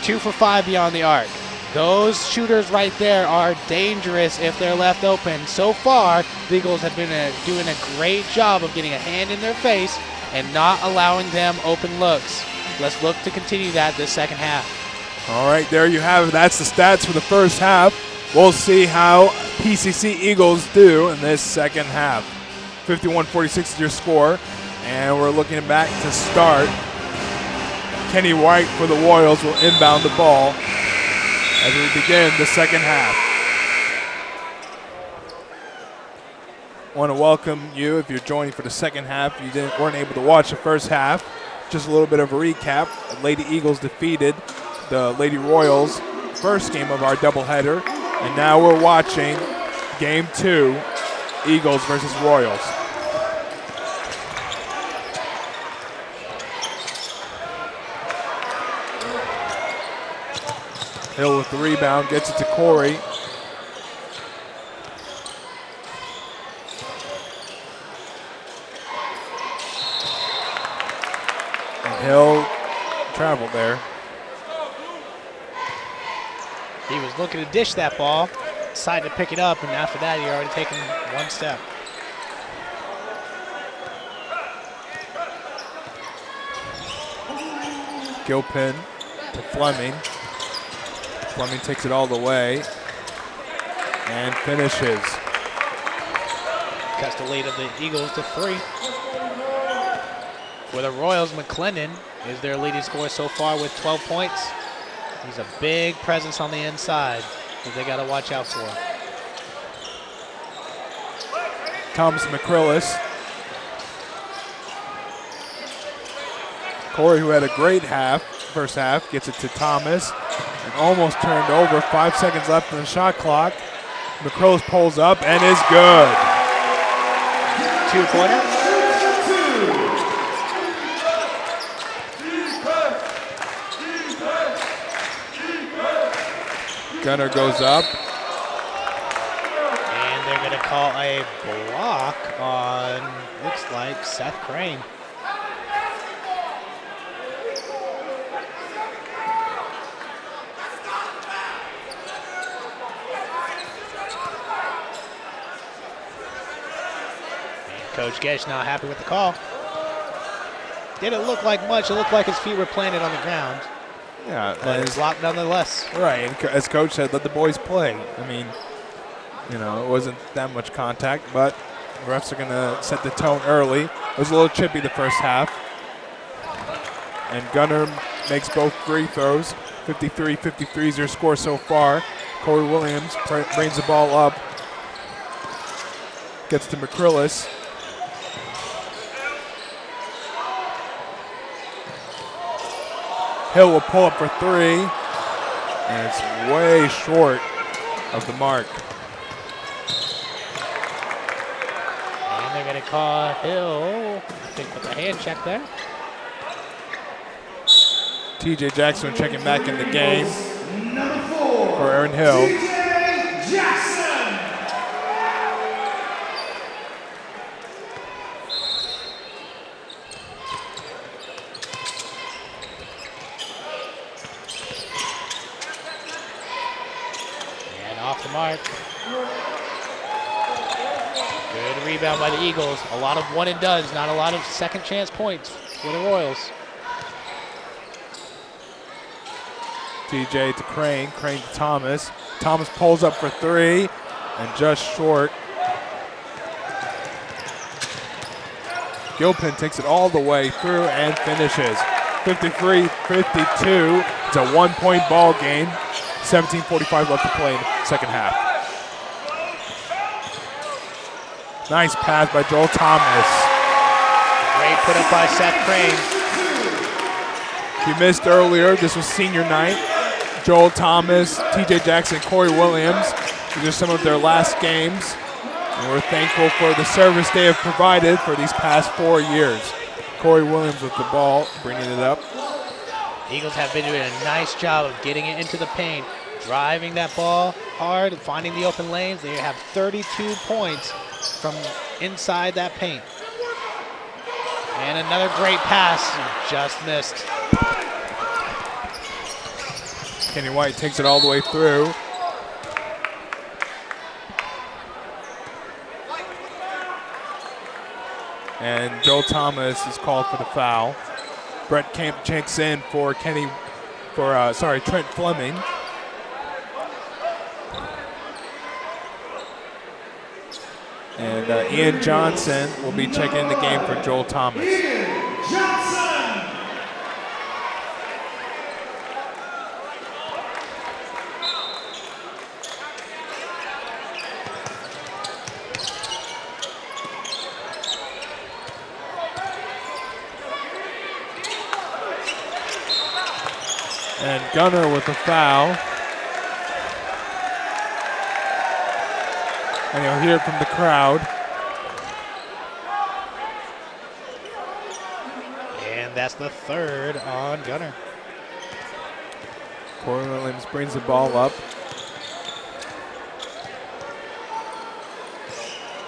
2 for 5 beyond the arc. Those shooters right there are dangerous if they're left open. So far, the Eagles have been doing a great job of getting a hand in their face and not allowing them open looks. Let's look to continue that this second half. All right, there you have it. That's the stats for the first half. We'll see how PCC Eagles do in this second half. 51-46 is your score, and we're looking back to start. Kenny White for the Royals will inbound the ball as we begin the second half. Want to welcome you if you're joining for the second half. You weren't able to watch the first half. Just a little bit of a recap. The Lady Eagles defeated the Lady Royals first game of our doubleheader, and now we're watching game 2, Eagles versus Royals. Hill with the rebound, gets it to Corey. And Hill traveled there. He was looking to dish that ball, decided to pick it up, and after that, he already taken one step. Gilpin to Fleming. Fleming takes it all the way and finishes. Cuts the lead of the Eagles to 3. For the Royals, McClendon is their leading scorer so far with 12 points. He's a big presence on the inside that they got to watch out for. Thomas McCrillis. Corey, who had a great first half, gets it to Thomas and almost turned over. 5 seconds left in the shot clock. McCrillis pulls up and is good. 2-pointer. Gunner goes up. And they're going to call a block on, looks like, Seth Crane. Coach Gesh not happy with the call. Didn't look like much. It looked like his feet were planted on the ground. Yeah, but it's blocked nonetheless. Right, and as Coach said, let the boys play. I mean, you know, it wasn't that much contact, but the refs are going to set the tone early. It was a little chippy the first half. And Gunner makes both free throws. 53-53 is your score so far. Corey Williams brings the ball up. Gets to McCrillis. Hill will pull up for 3, and it's way short of the mark. And they're going to call Hill, I think, with a hand check there. TJ Jackson checking back in the game for Aaron Hill. TJ Jackson. Off the mark. Good rebound by the Eagles. A lot of one and dones, not a lot of second chance points for the Royals. TJ to Crane, Crane to Thomas. Thomas pulls up for 3 and just short. Gilpin takes it all the way through and finishes. 53-52. It's a 1-point ball game. 17:45 left to play in the second half. Nice pass by Joel Thomas. Great put up by Seth Crane. He missed earlier. This was senior night. Joel Thomas, TJ Jackson, Corey Williams. These are some of their last games. And we're thankful for the service they have provided for these past 4 years. Corey Williams with the ball, bringing it up. Eagles have been doing a nice job of getting it into the paint, driving that ball hard, finding the open lanes. They have 32 points from inside that paint. And another great pass, just missed. Kenny White takes it all the way through. And Joel Thomas is called for the foul. Brett Camp checks in for Trent Fleming. And Ian Johnson will be checking in the game for Joel Thomas. Ian Johnson. And Gunner with a foul. And you'll hear it from the crowd. And that's the third on Gunner. Corey Williams brings the ball up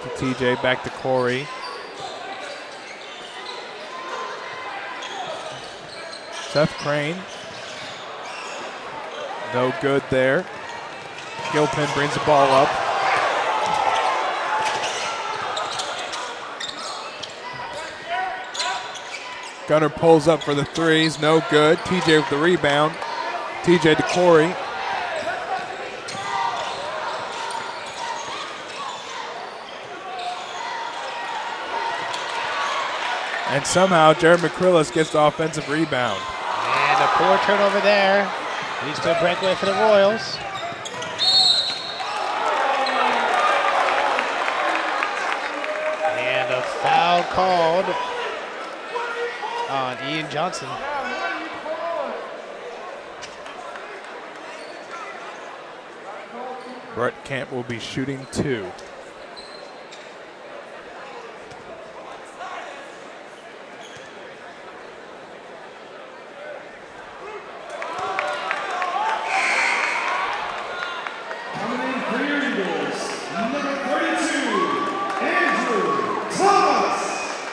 to TJ, back to Corey. Seth Crane. No good there. Gilpin brings the ball up. Gunner pulls up for the threes, no good. TJ with the rebound. TJ to Corey. And somehow Jared McCrillis gets the offensive rebound. And a poor turnover there. Leads to a breakaway for the Royals. And a foul called on Ian Johnson. Brett Camp will be shooting 2.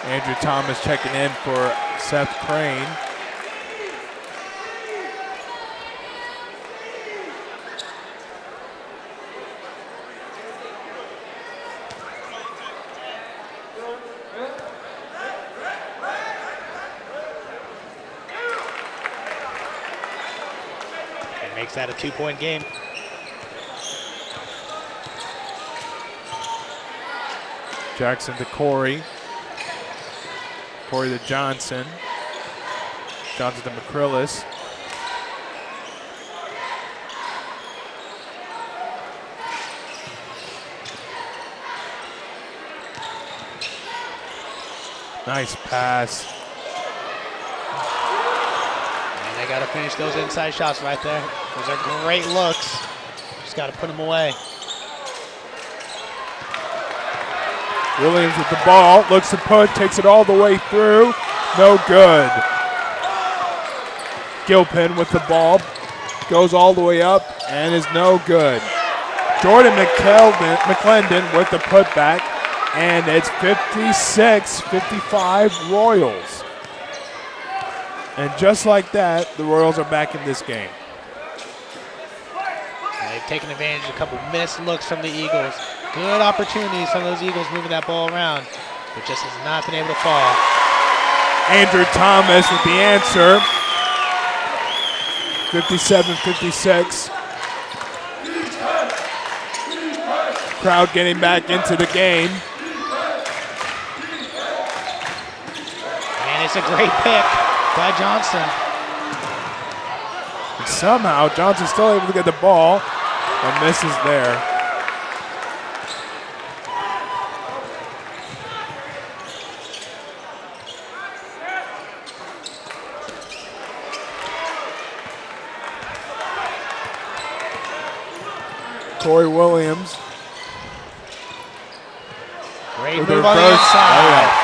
Andrew Thomas checking in for Seth Crane. And makes that a 2-point game. Jackson to Corey. Corey to Johnson. Johnson to McCrillis. Nice pass. And they got to finish those inside shots right there. Those are great looks. Just got to put them away. Williams with the ball, looks to put, takes it all the way through. No good. Gilpin with the ball, goes all the way up and is no good. Jordan McClendon with the putback, and it's 56-55 Royals. And just like that, the Royals are back in this game. They've taken advantage of a couple missed looks from the Eagles. Good opportunities from those Eagles moving that ball around, but just has not been able to fall. Andrew Thomas with the answer. 57-56. Crowd getting back into the game. And it's a great pick by Johnson. And somehow Johnson's still able to get the ball and misses there. Corey Williams. Great With move the on the reverse. inside. Oh,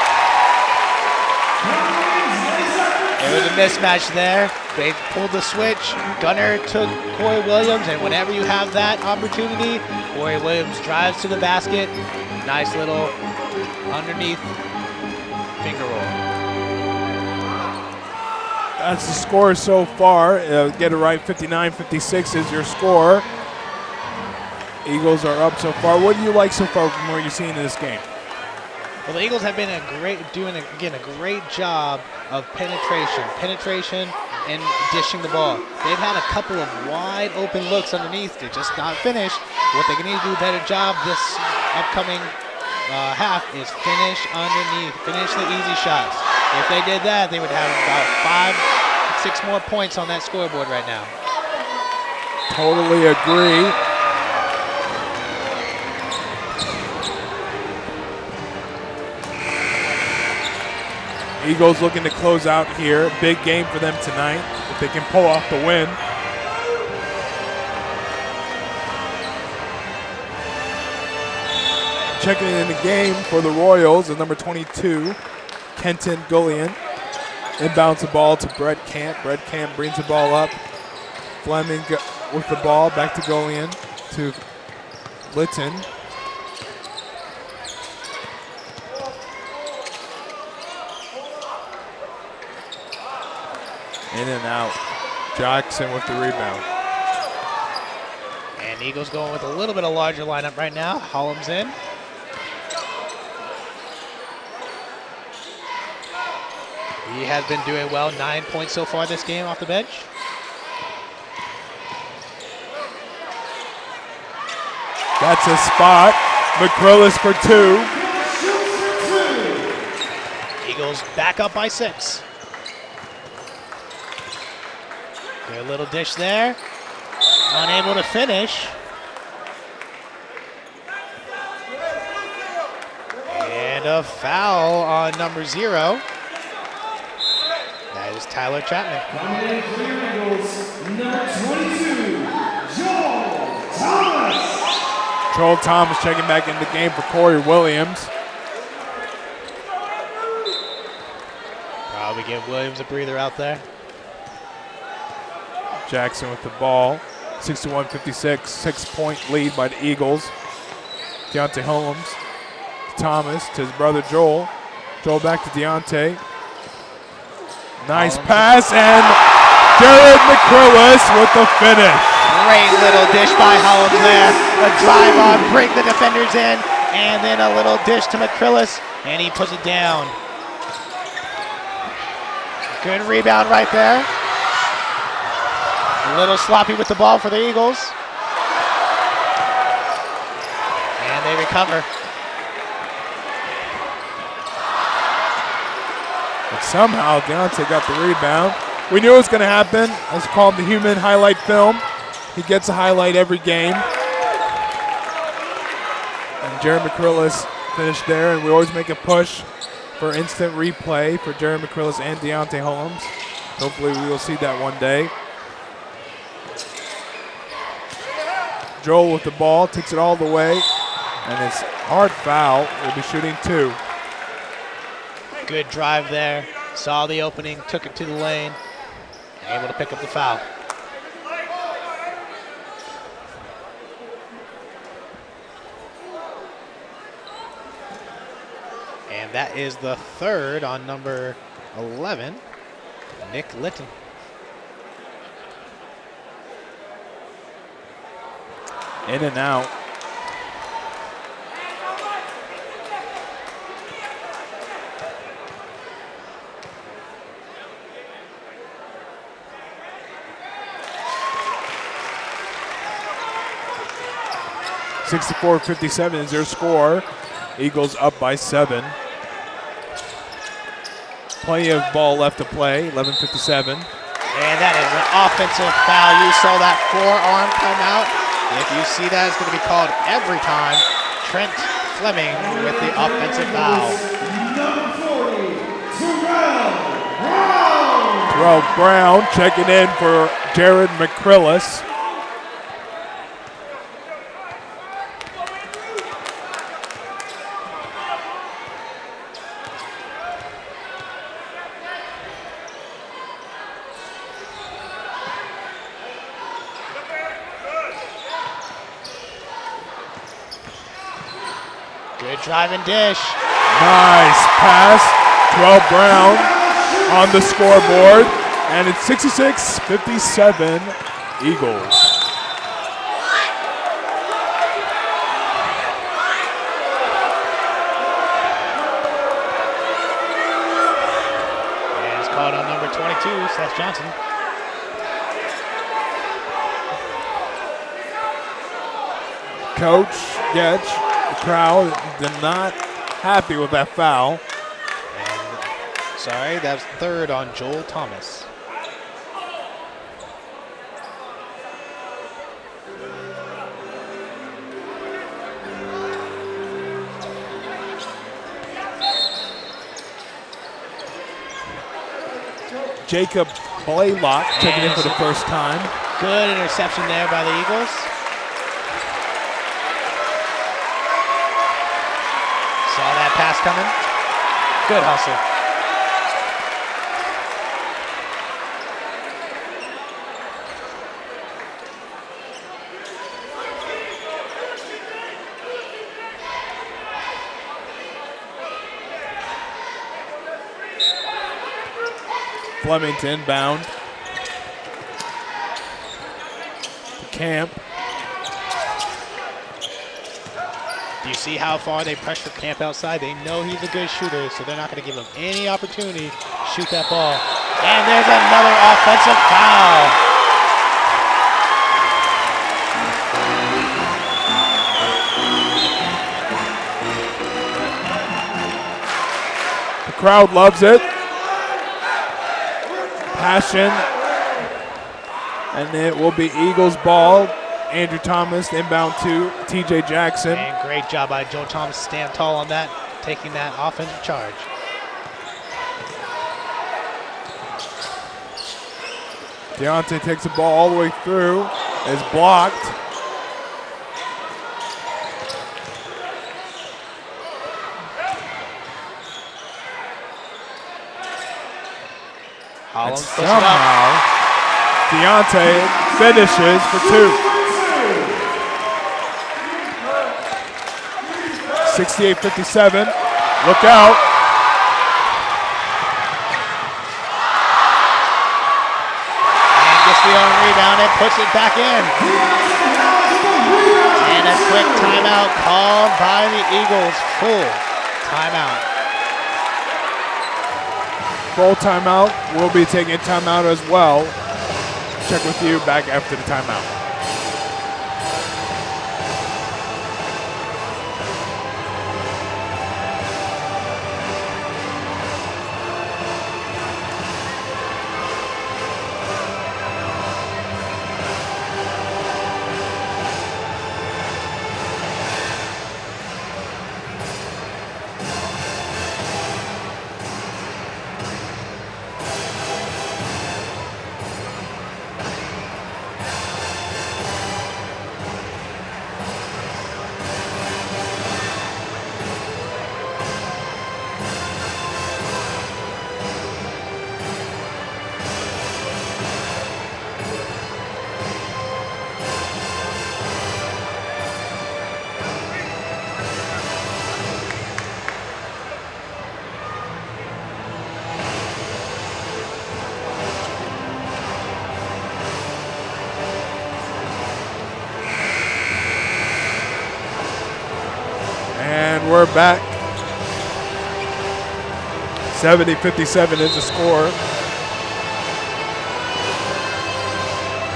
It was a mismatch there. They pulled the switch. Gunner took Corey Williams, and whenever you have that opportunity, Corey Williams drives to the basket. Nice little underneath finger roll. That's the score so far. Get it right, 59-56 is your score. Eagles are up so far. What do you like so far from what you're seeing in this game? Well, the Eagles have been doing a great job of penetration and dishing the ball. They've had a couple of wide open looks underneath. They're just not finished. What they need to do a better job this upcoming half is finish underneath, finish the easy shots. If they did that, they would have about 5-6 more points on that scoreboard right now. Totally agree. Eagles looking to close out here. Big game for them tonight if they can pull off the win. Checking in the game for the Royals is number 22, Kenton Gullion. Inbounds the ball to Brett Camp. Brett Camp brings the ball up. Fleming with the ball, back to Gullion to Litton. In and out. Jackson with the rebound. And Eagles going with a little bit of larger lineup right now. Hollums in. He has been doing well. 9 points so far this game off the bench. That's a spot. McCrillis for 2. Eagles back up by 6. Good little dish there. Unable to finish. And a foul on number 0. That is Tyler Chapman. Number 22, Joel Thomas. Joel Thomas checking back in the game for Corey Williams. Probably give Williams a breather out there. Jackson with the ball. 61-56, 6-point lead by the Eagles. Deontay Holmes to Thomas, to his brother Joel. Joel back to Deontay. Nice pass, and Jared McCrillis with the finish. Great little dish by Hollums there. A drive on, bring the defenders in, and then a little dish to McCrillis, and he puts it down. Good rebound right there. A little sloppy with the ball for the Eagles. And they recover. But somehow Deontay got the rebound. We knew it was going to happen. Let's call him the human highlight film. He gets a highlight every game. And Jared McCrillis finished there, and we always make a push for instant replay for Jared McCrillis and Deontay Holmes. Hopefully we will see that one day. Joel with the ball, takes it all the way, and it's hard foul. We'll be shooting 2. Good drive there. Saw the opening, took it to the lane. Able to pick up the foul. And that is the third on number 11, Nick Litton. In and out. (64-57) is their score. Eagles up by 7. Plenty of ball left to play. 11:57. And that is an offensive foul. You saw that forearm come out. If you see that, it's going to be called every time. Trent Fleming with the offensive foul. Number 40, Terrell Brown. Terrell Brown checking in for Jared McCrillis. Good drive and dish. Nice pass. Terrell Brown on the scoreboard. And it's 66-57 Eagles. And it's called on number 22, Seth Johnson. Coach Getch, the crowd, they're not happy with that foul. And, sorry, that's third on Joel Thomas. Jacob Blaylock checking in for the first time. Good interception there by the Eagles. Saw that pass coming. Good hustle. Flemington bound. Camp. Do you see how far they pressure Camp outside? They know he's a good shooter, so they're not going to give him any opportunity to shoot that ball. And there's another offensive foul. The crowd loves it. Passion. And it will be Eagles ball. Andrew Thomas inbound to TJ Jackson. And great job by Joe Thomas, stand tall on that, taking that offensive charge. Deontay takes the ball all the way through, is blocked. And somehow, Deontay finishes for two. 68-57. Look out. And gets the own rebound and puts it back in. And a quick timeout called by the Eagles. Full timeout. Full timeout. We'll be taking a timeout as well. Check with you back after the timeout. We're back. 70-57 is the score.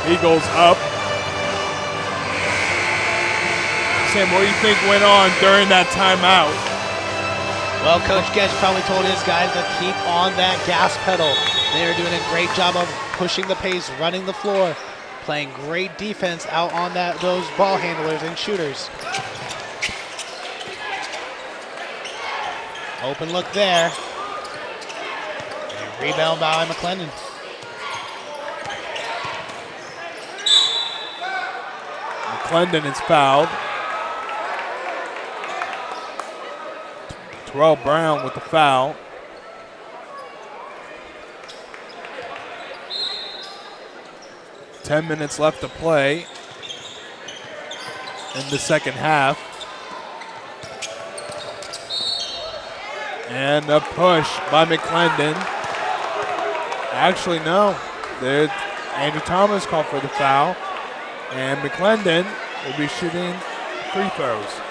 Eagles up. Sam, what do you think went on during that timeout? Well, Coach Getch probably told his guys to keep on that gas pedal. They are doing a great job of pushing the pace, running the floor, playing great defense out on those ball handlers and shooters. Open look there. And rebound by McClendon. McClendon is fouled. Terrell Brown with the foul. Ten minutes left to play in the second half. And a push by McClendon. Actually, no. Andrew Thomas called for the foul. And McClendon will be shooting free throws.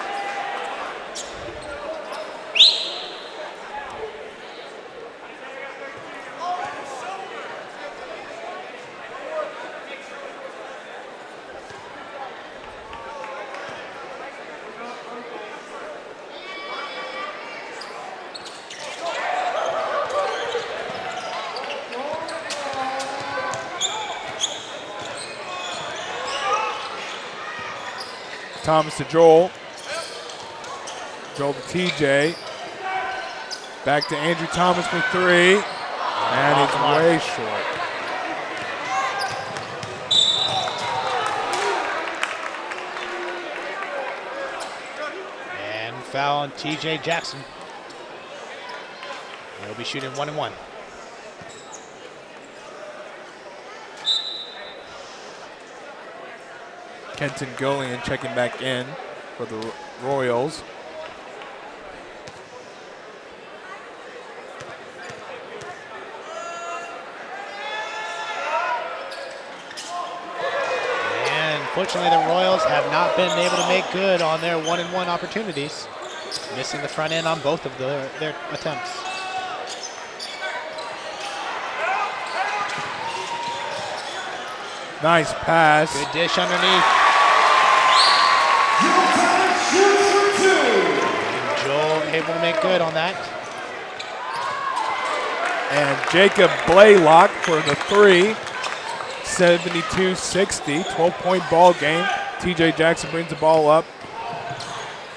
Thomas to Joel. Joel to TJ. Back to Andrew Thomas for three. And he's way short. And foul on TJ Jackson. He'll be shooting 1-1. Kenton Gillian checking back in for the Royals. And fortunately, the Royals have not been able to make good on their 1-and-1 opportunities, missing the front end on both of their attempts. Nice pass. Good dish underneath. And Joel able to make good on that. And Jacob Blaylock for the three. 72-60, 12-point ball game. TJ Jackson brings the ball up.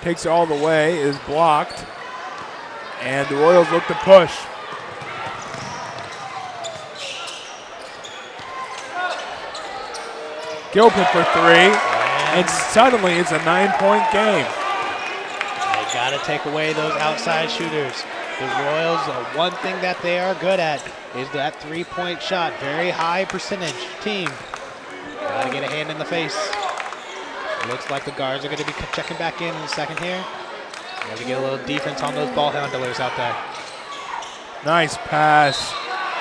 Takes it all the way, is blocked. And the Royals look to push. Gilpin for three, and suddenly it's a 9-point game. They got to take away those outside shooters. The Royals, the one thing that they are good at is that three-point shot. Very high percentage team. Got to get a hand in the face. Looks like the guards are going to be checking back in the second here. Got to get a little defense on those ball handlers out there. Nice pass,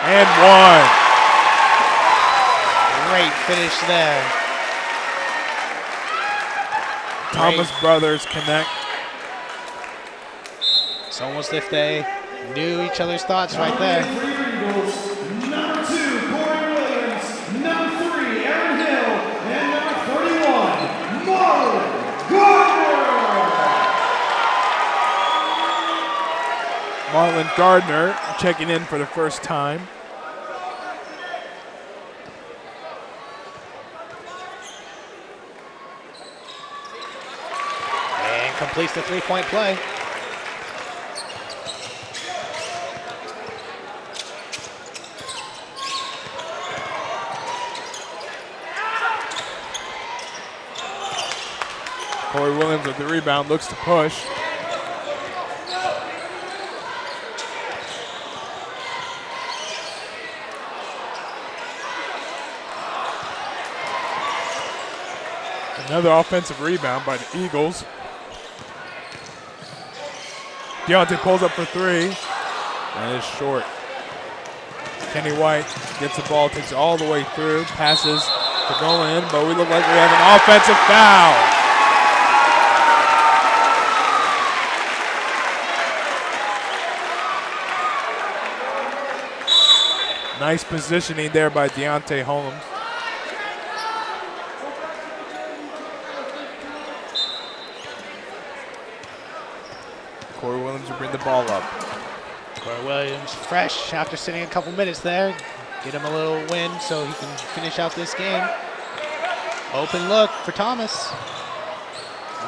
and one. Great finish there. Thomas brothers connect. It's almost if they knew each other's thoughts right there. Number 2, Corey Williams. Number 3, Aaron Hill. And number 31, Marlon Gardner. Marlon Gardner checking in for the first time. And completes the three-point play. Corey Williams with the rebound, looks to push. Another offensive rebound by the Eagles. Deontay pulls up for three, and it's short. Kenny White gets the ball, takes it all the way through, passes to go in, but we look like we have an offensive foul. Nice positioning there by Deontay Holmes. Corey Williams will bring the ball up. Corey Williams fresh after sitting a couple minutes there. Get him a little win so he can finish out this game. Open look for Thomas.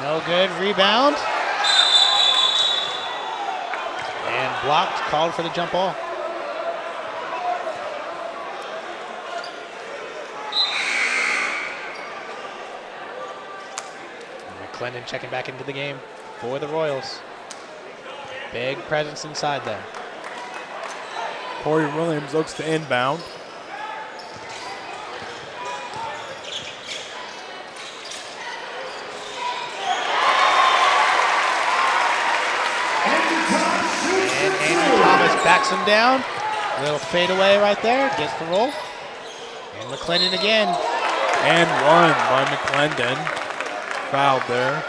No good, rebound. And blocked, called for the jump ball. McClendon checking back into the game for the Royals. Big presence inside there. Corey Williams looks to inbound. And backs him down. A little fadeaway right there. Gets the roll. And McClendon again. And one by McClendon. Fouled there.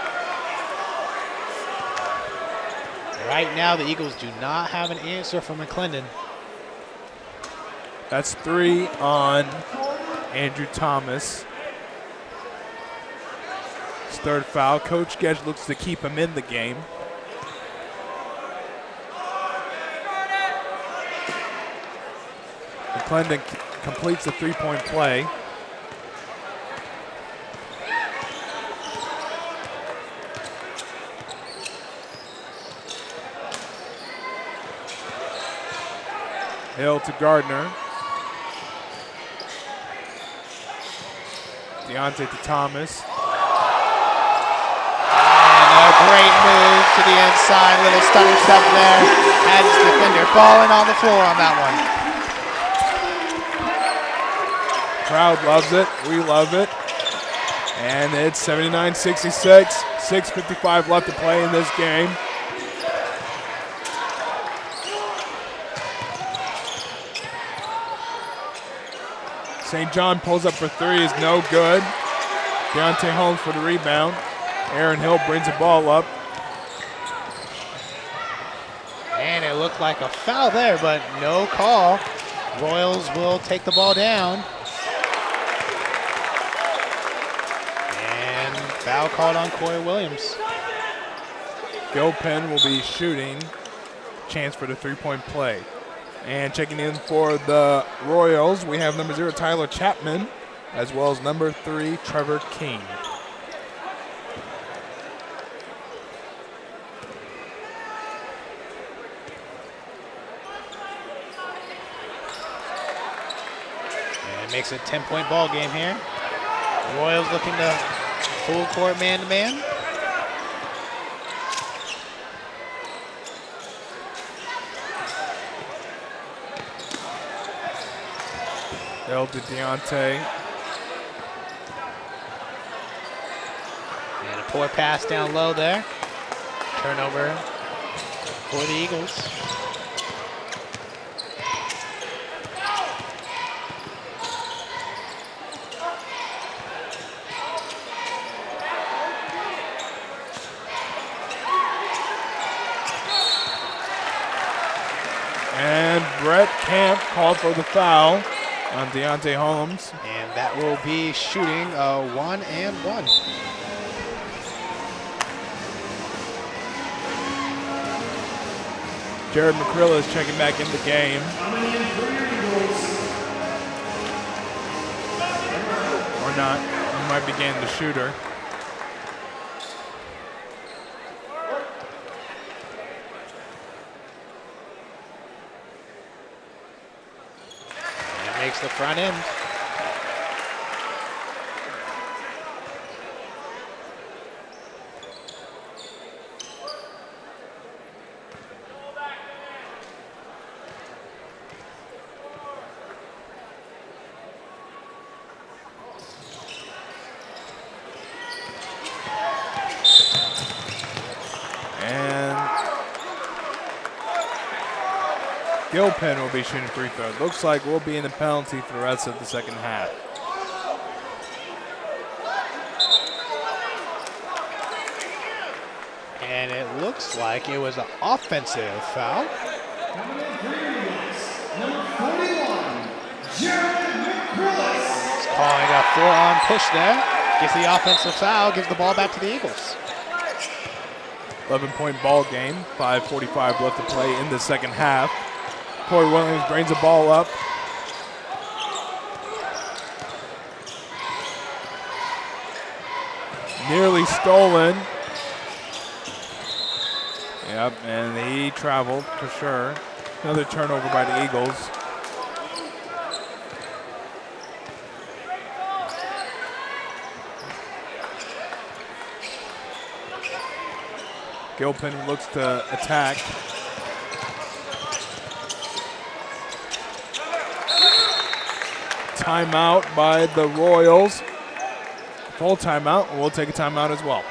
Right now, the Eagles do not have an answer from McClendon. That's 3 on Andrew Thomas. His third foul. Coach Gedge looks to keep him in the game. McClendon completes the three-point play. Hill to Gardner. Deontay to Thomas. And a great move to the inside. Little stutter step there. Had his defender falling on the floor on that one. Crowd loves it. We love it. And it's 79-66. 6:55 left to play in this game. St. John pulls up for three, is no good. Deontay Holmes for the rebound. Aaron Hill brings the ball up. And it looked like a foul there, but no call. Royals will take the ball down. And foul called on Corey Williams. Gilpin will be shooting. Chance for the three-point play. And checking in for the Royals, we have number 0, Tyler Chapman, as well as number 3, Trevor King. And it makes it a 10-point ball game here. The Royals looking to full court man-to-man. Hill to Deontay. And a poor pass down low there. Turnover for the Eagles. And Brett Camp called for the foul on Deontay Holmes. And that will be shooting 1-and-1. Jared McCrillis is checking back in the game. Or not. He might be getting the shooter. Makes the front end. Gilpin will be shooting free throws. Looks like we'll be in the penalty for the rest of the second half. And it looks like it was an offensive foul. Number 41, Jared McCrillis. He's calling a four-on push there. Gets the offensive foul, gives the ball back to the Eagles. 11-point ball game. 5:45 left to play in the second half. Corey Williams brings the ball up. Nearly stolen. Yep, and he traveled for sure. Another turnover by the Eagles. Gilpin looks to attack. Timeout by the Royals. Full timeout. We'll take a timeout as well.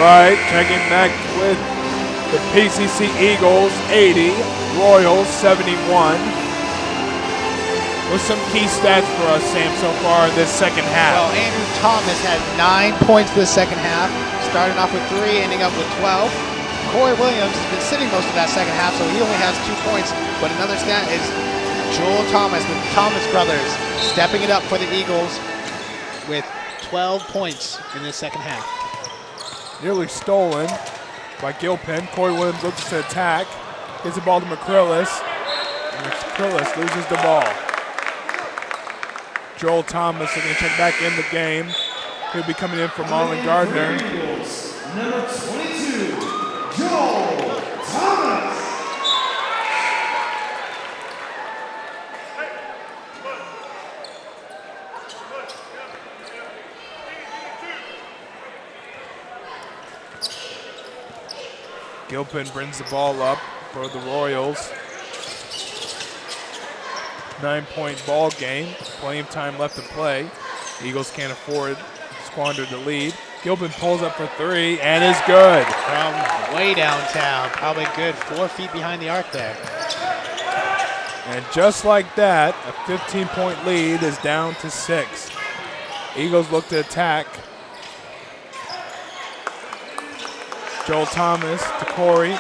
right, checking back with the PCC Eagles 80, Royals 71. With some key stats for us, Sam, so far in this second half. Well, Andrew Thomas had 9 points for the second half, starting off with 3, ending up with 12. Corey Williams has been sitting most of that second half, so he only has 2 points. But another stat is Joel Thomas, the Thomas brothers, stepping it up for the Eagles with 12 points in this second half. Nearly stolen by Gilpin. Corey Williams looks to attack. Gives the ball to McCrillis. And McCrillis loses the ball. Joel Thomas looking to check back in the game. He'll be coming in for Marlon Gardner. Number 22, Joel Thomas. Gilpin brings the ball up for the Royals. 9-point ball game. Plenty of time left to play. Eagles can't afford to squander the lead. Gilpin pulls up for 3 and is good. From way downtown, probably good 4 feet behind the arc there. And just like that, a 15-point lead is down to 6. Eagles look to attack. Joel Thomas to Corey.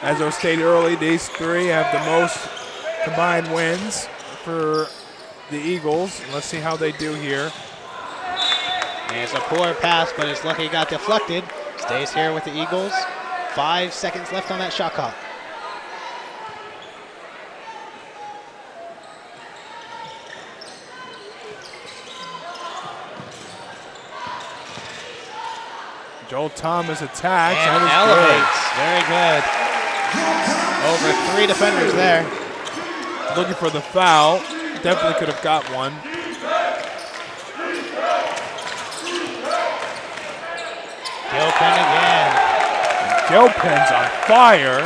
As I stated early, these 3 have the most combined wins for the Eagles. Let's see how they do here. And it's a poor pass, but it's lucky it got deflected. Stays here with the Eagles. 5 seconds left on that shot clock. Joel Thomas attacks and elevates. Very good. Over 3 defenders there. Looking for the foul. Definitely could have got one. Gilpin again. Gilpin's on fire,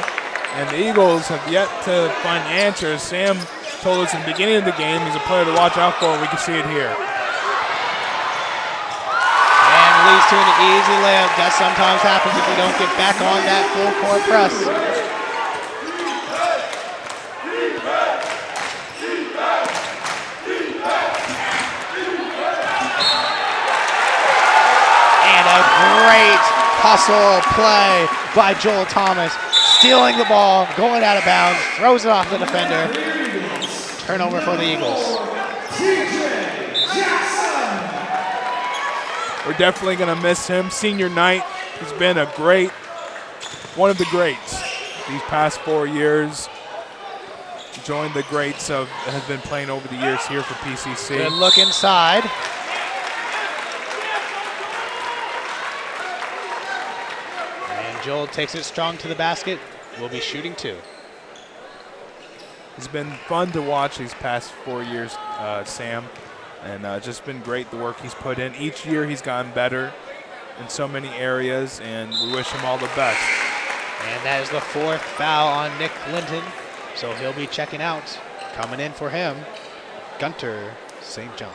and the Eagles have yet to find answers. Sam told us in the beginning of the game he's a player to watch out for. We can see it here. And leads to an easy layup. That sometimes happens if you don't get back on that full court press. Great hustle play by Joel Thomas, stealing the ball, going out of bounds, throws it off the defender. Turnover for the Eagles. We're definitely going to miss him. Senior night, he's been one of the greats these past 4 years. Joined the greats has been playing over the years here for PCC. Good look inside. Joel takes it strong to the basket. Will be shooting 2. It's been fun to watch these past 4 years, Sam, and just been great the work he's put in. Each year he's gotten better in so many areas, and we wish him all the best. And that is the 4th foul on Nick Linton, so he'll be checking out. Coming in for him, Gunter St. John.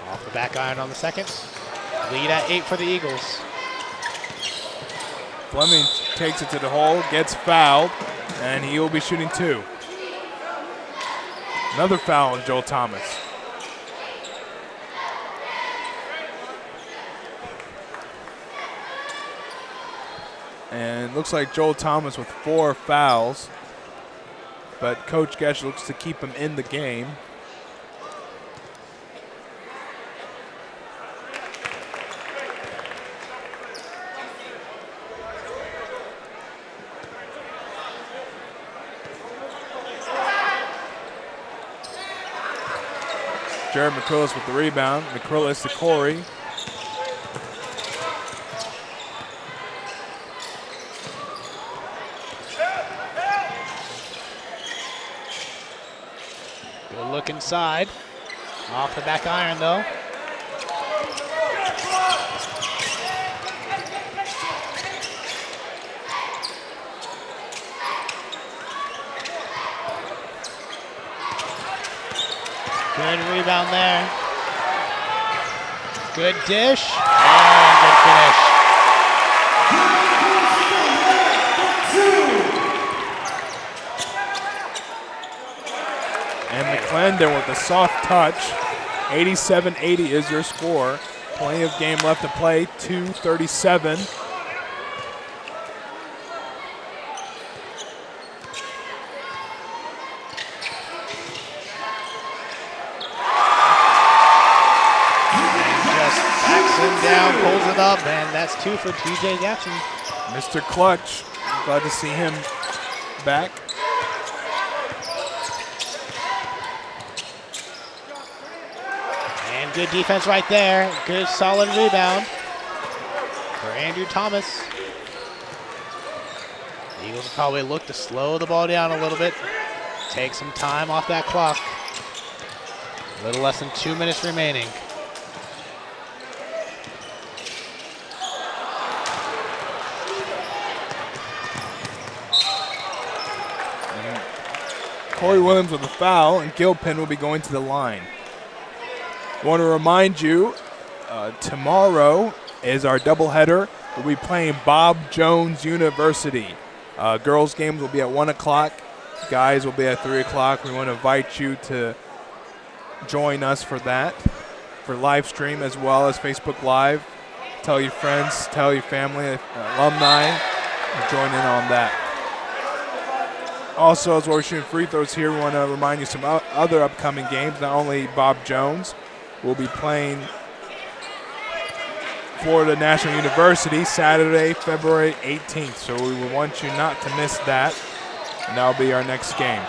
Off the back iron on the second. Lead at 8 for the Eagles. Fleming takes it to the hole, gets fouled, and he will be shooting 2. Another foul on Joel Thomas. And looks like Joel Thomas with 4 fouls, but Coach Gesh looks to keep him in the game. Jared McCrillis with the rebound. McCrillis to Corey. Good look inside. Off the back iron though. Good rebound there. Good dish. And good finish. And McClendon with a soft touch. 87-80 is your score. Plenty of game left to play. 2:37. Down, pulls it up, and that's 2 for TJ Jackson. Mr. Clutch, glad to see him back. And good defense right there. Good solid rebound for Andrew Thomas. The Eagles will probably look to slow the ball down a little bit, take some time off that clock. A little less than 2 minutes remaining. Corey Williams with a foul, and Gilpin will be going to the line. I want to remind you, tomorrow is our doubleheader. We'll be playing Bob Jones University. Girls' games will be at 1 o'clock. Guys will be at 3 o'clock. We want to invite you to join us for that, for live stream as well as Facebook Live. Tell your friends, tell your family, alumni, and join in on that. Also, as we're shooting free throws here, we want to remind you some other upcoming games. Not only Bob Jones will be playing Florida National University Saturday, February 18th. So we would want you not to miss that. And that'll be our next game.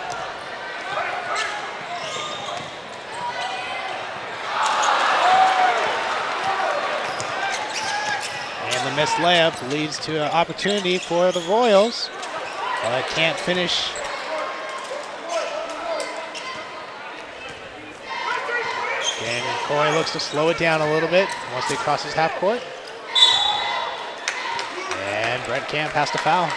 And the missed layup leads to an opportunity for the Royals. But can't finish. And Corey looks to slow it down a little bit once they cross his half court. And Brett Camp has to foul.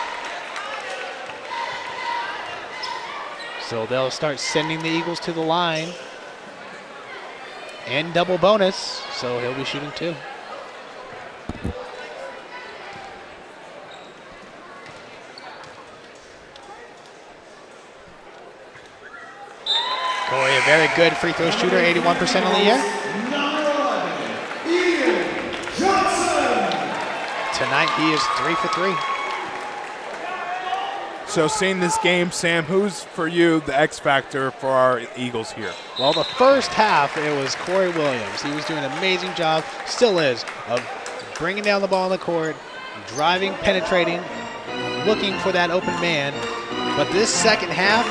So they'll start sending the Eagles to the line. And double bonus, so he'll be shooting 2. Corey, a very good free throw shooter, 81% on the year. Tonight he is 3 for 3. So seeing this game, Sam, who's for you the X factor for our Eagles here? Well, the first half, it was Corey Williams. He was doing an amazing job, still is, of bringing down the ball on the court, driving, penetrating, looking for that open man. But this second half,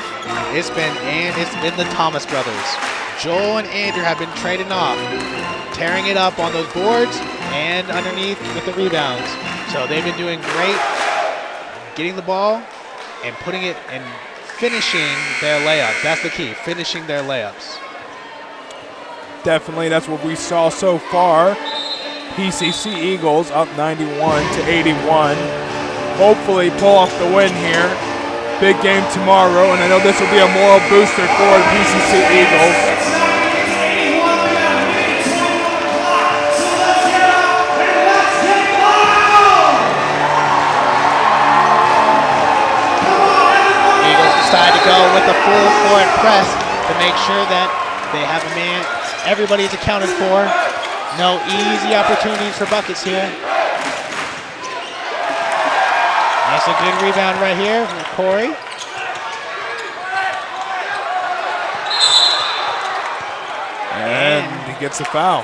it's been the Thomas brothers. Joel and Andrew have been trading off, tearing it up on those boards and underneath with the rebounds. So they've been doing great getting the ball and putting it and finishing their layups. That's the key, finishing their layups. Definitely, that's what we saw so far. PCC Eagles up 91-81. Hopefully pull off the win here. Big game tomorrow, and I know this will be a moral booster for the PCC Eagles. Eagles decide to go with the full court press to make sure that they have a man, everybody's accounted for. No easy opportunities for buckets here. That's a good rebound right here from Corey. And he gets a foul.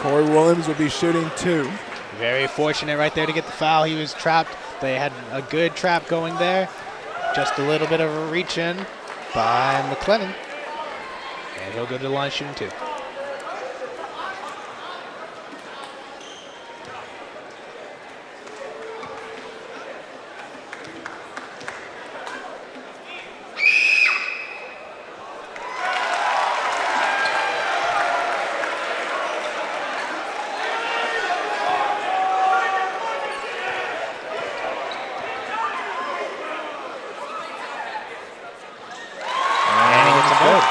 Corey Williams will be shooting 2. Very fortunate right there to get the foul. He was trapped. They had a good trap going there. Just a little bit of a reach in by McClendon. And he'll go to the line shooting 2. good.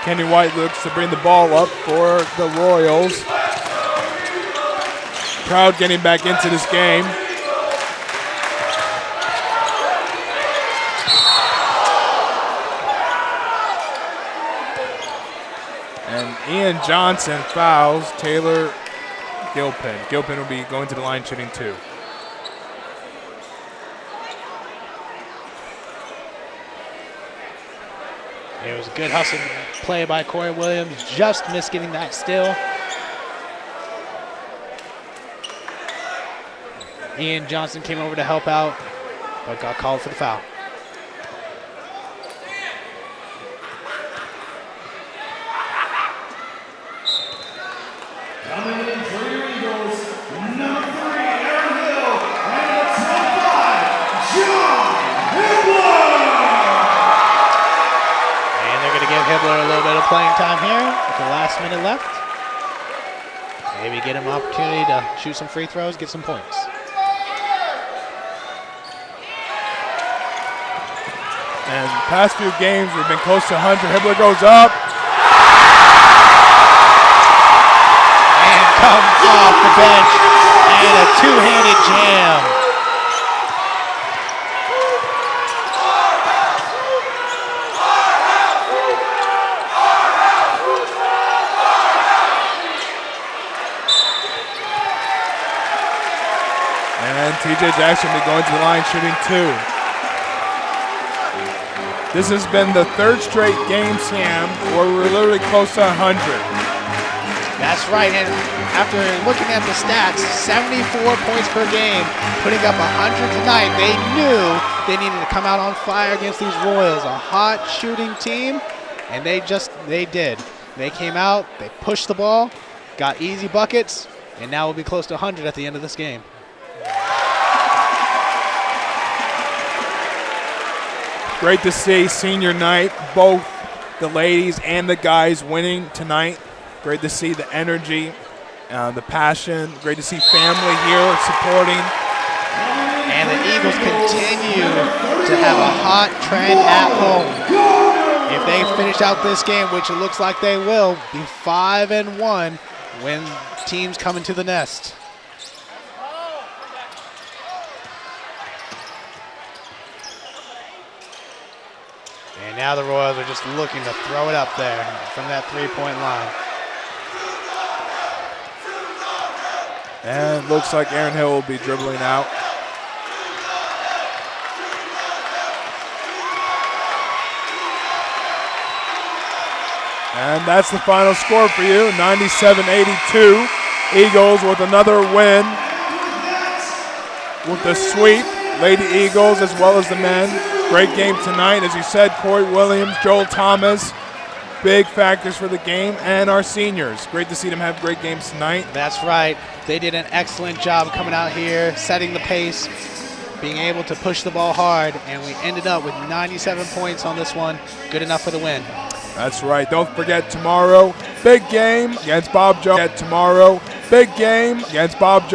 Kenny White looks to bring the ball up for the Royals. Crowd getting back into this game. And Ian Johnson fouls Taylor Gilpin. Gilpin will be going to the line shooting 2. It was a good hustle play by Corey Williams. Just missed getting that steal. Ian Johnson came over to help out, but got called for the foul. Coming in for your Eagles, number 3, Aaron Hill, and the top 5, John Hibbler. And they're going to give Hibbler a little bit of playing time here with the last minute left. Maybe get him an opportunity to shoot some free throws, get some points. And past few games, we've been close to 100. Hibbler goes up. And comes off the bench. And a two-handed jam. And TJ Jackson will be going to the line shooting 2. This has been the 3rd straight game, Sam, where we're literally close to 100. That's right, and after looking at the stats, 74 points per game, putting up 100 tonight, they knew they needed to come out on fire against these Royals, a hot shooting team, and they did. They came out, they pushed the ball, got easy buckets, and now we'll be close to 100 at the end of this game. Great to see senior night, both the ladies and the guys winning tonight. Great to see the energy, the passion. Great to see family here supporting. And the Eagles continue to have a hot trend at home. If they finish out this game, which it looks like they will, be 5-1 when teams come into the nest. And now the Royals are just looking to throw it up there from that three-point line. And it looks like Aaron Hill will be dribbling out. And that's the final score for you, 97-82. Eagles with another win with the sweep. Lady Eagles as well as the men. Great game tonight. As you said, Corey Williams, Joel Thomas, big factors for the game, and our seniors. Great to see them have great games tonight. That's right. They did an excellent job coming out here, setting the pace, being able to push the ball hard, and we ended up with 97 points on this one. Good enough for the win. That's right. Don't forget tomorrow, big game against Bob Jones. Tomorrow, big game against Bob Jones.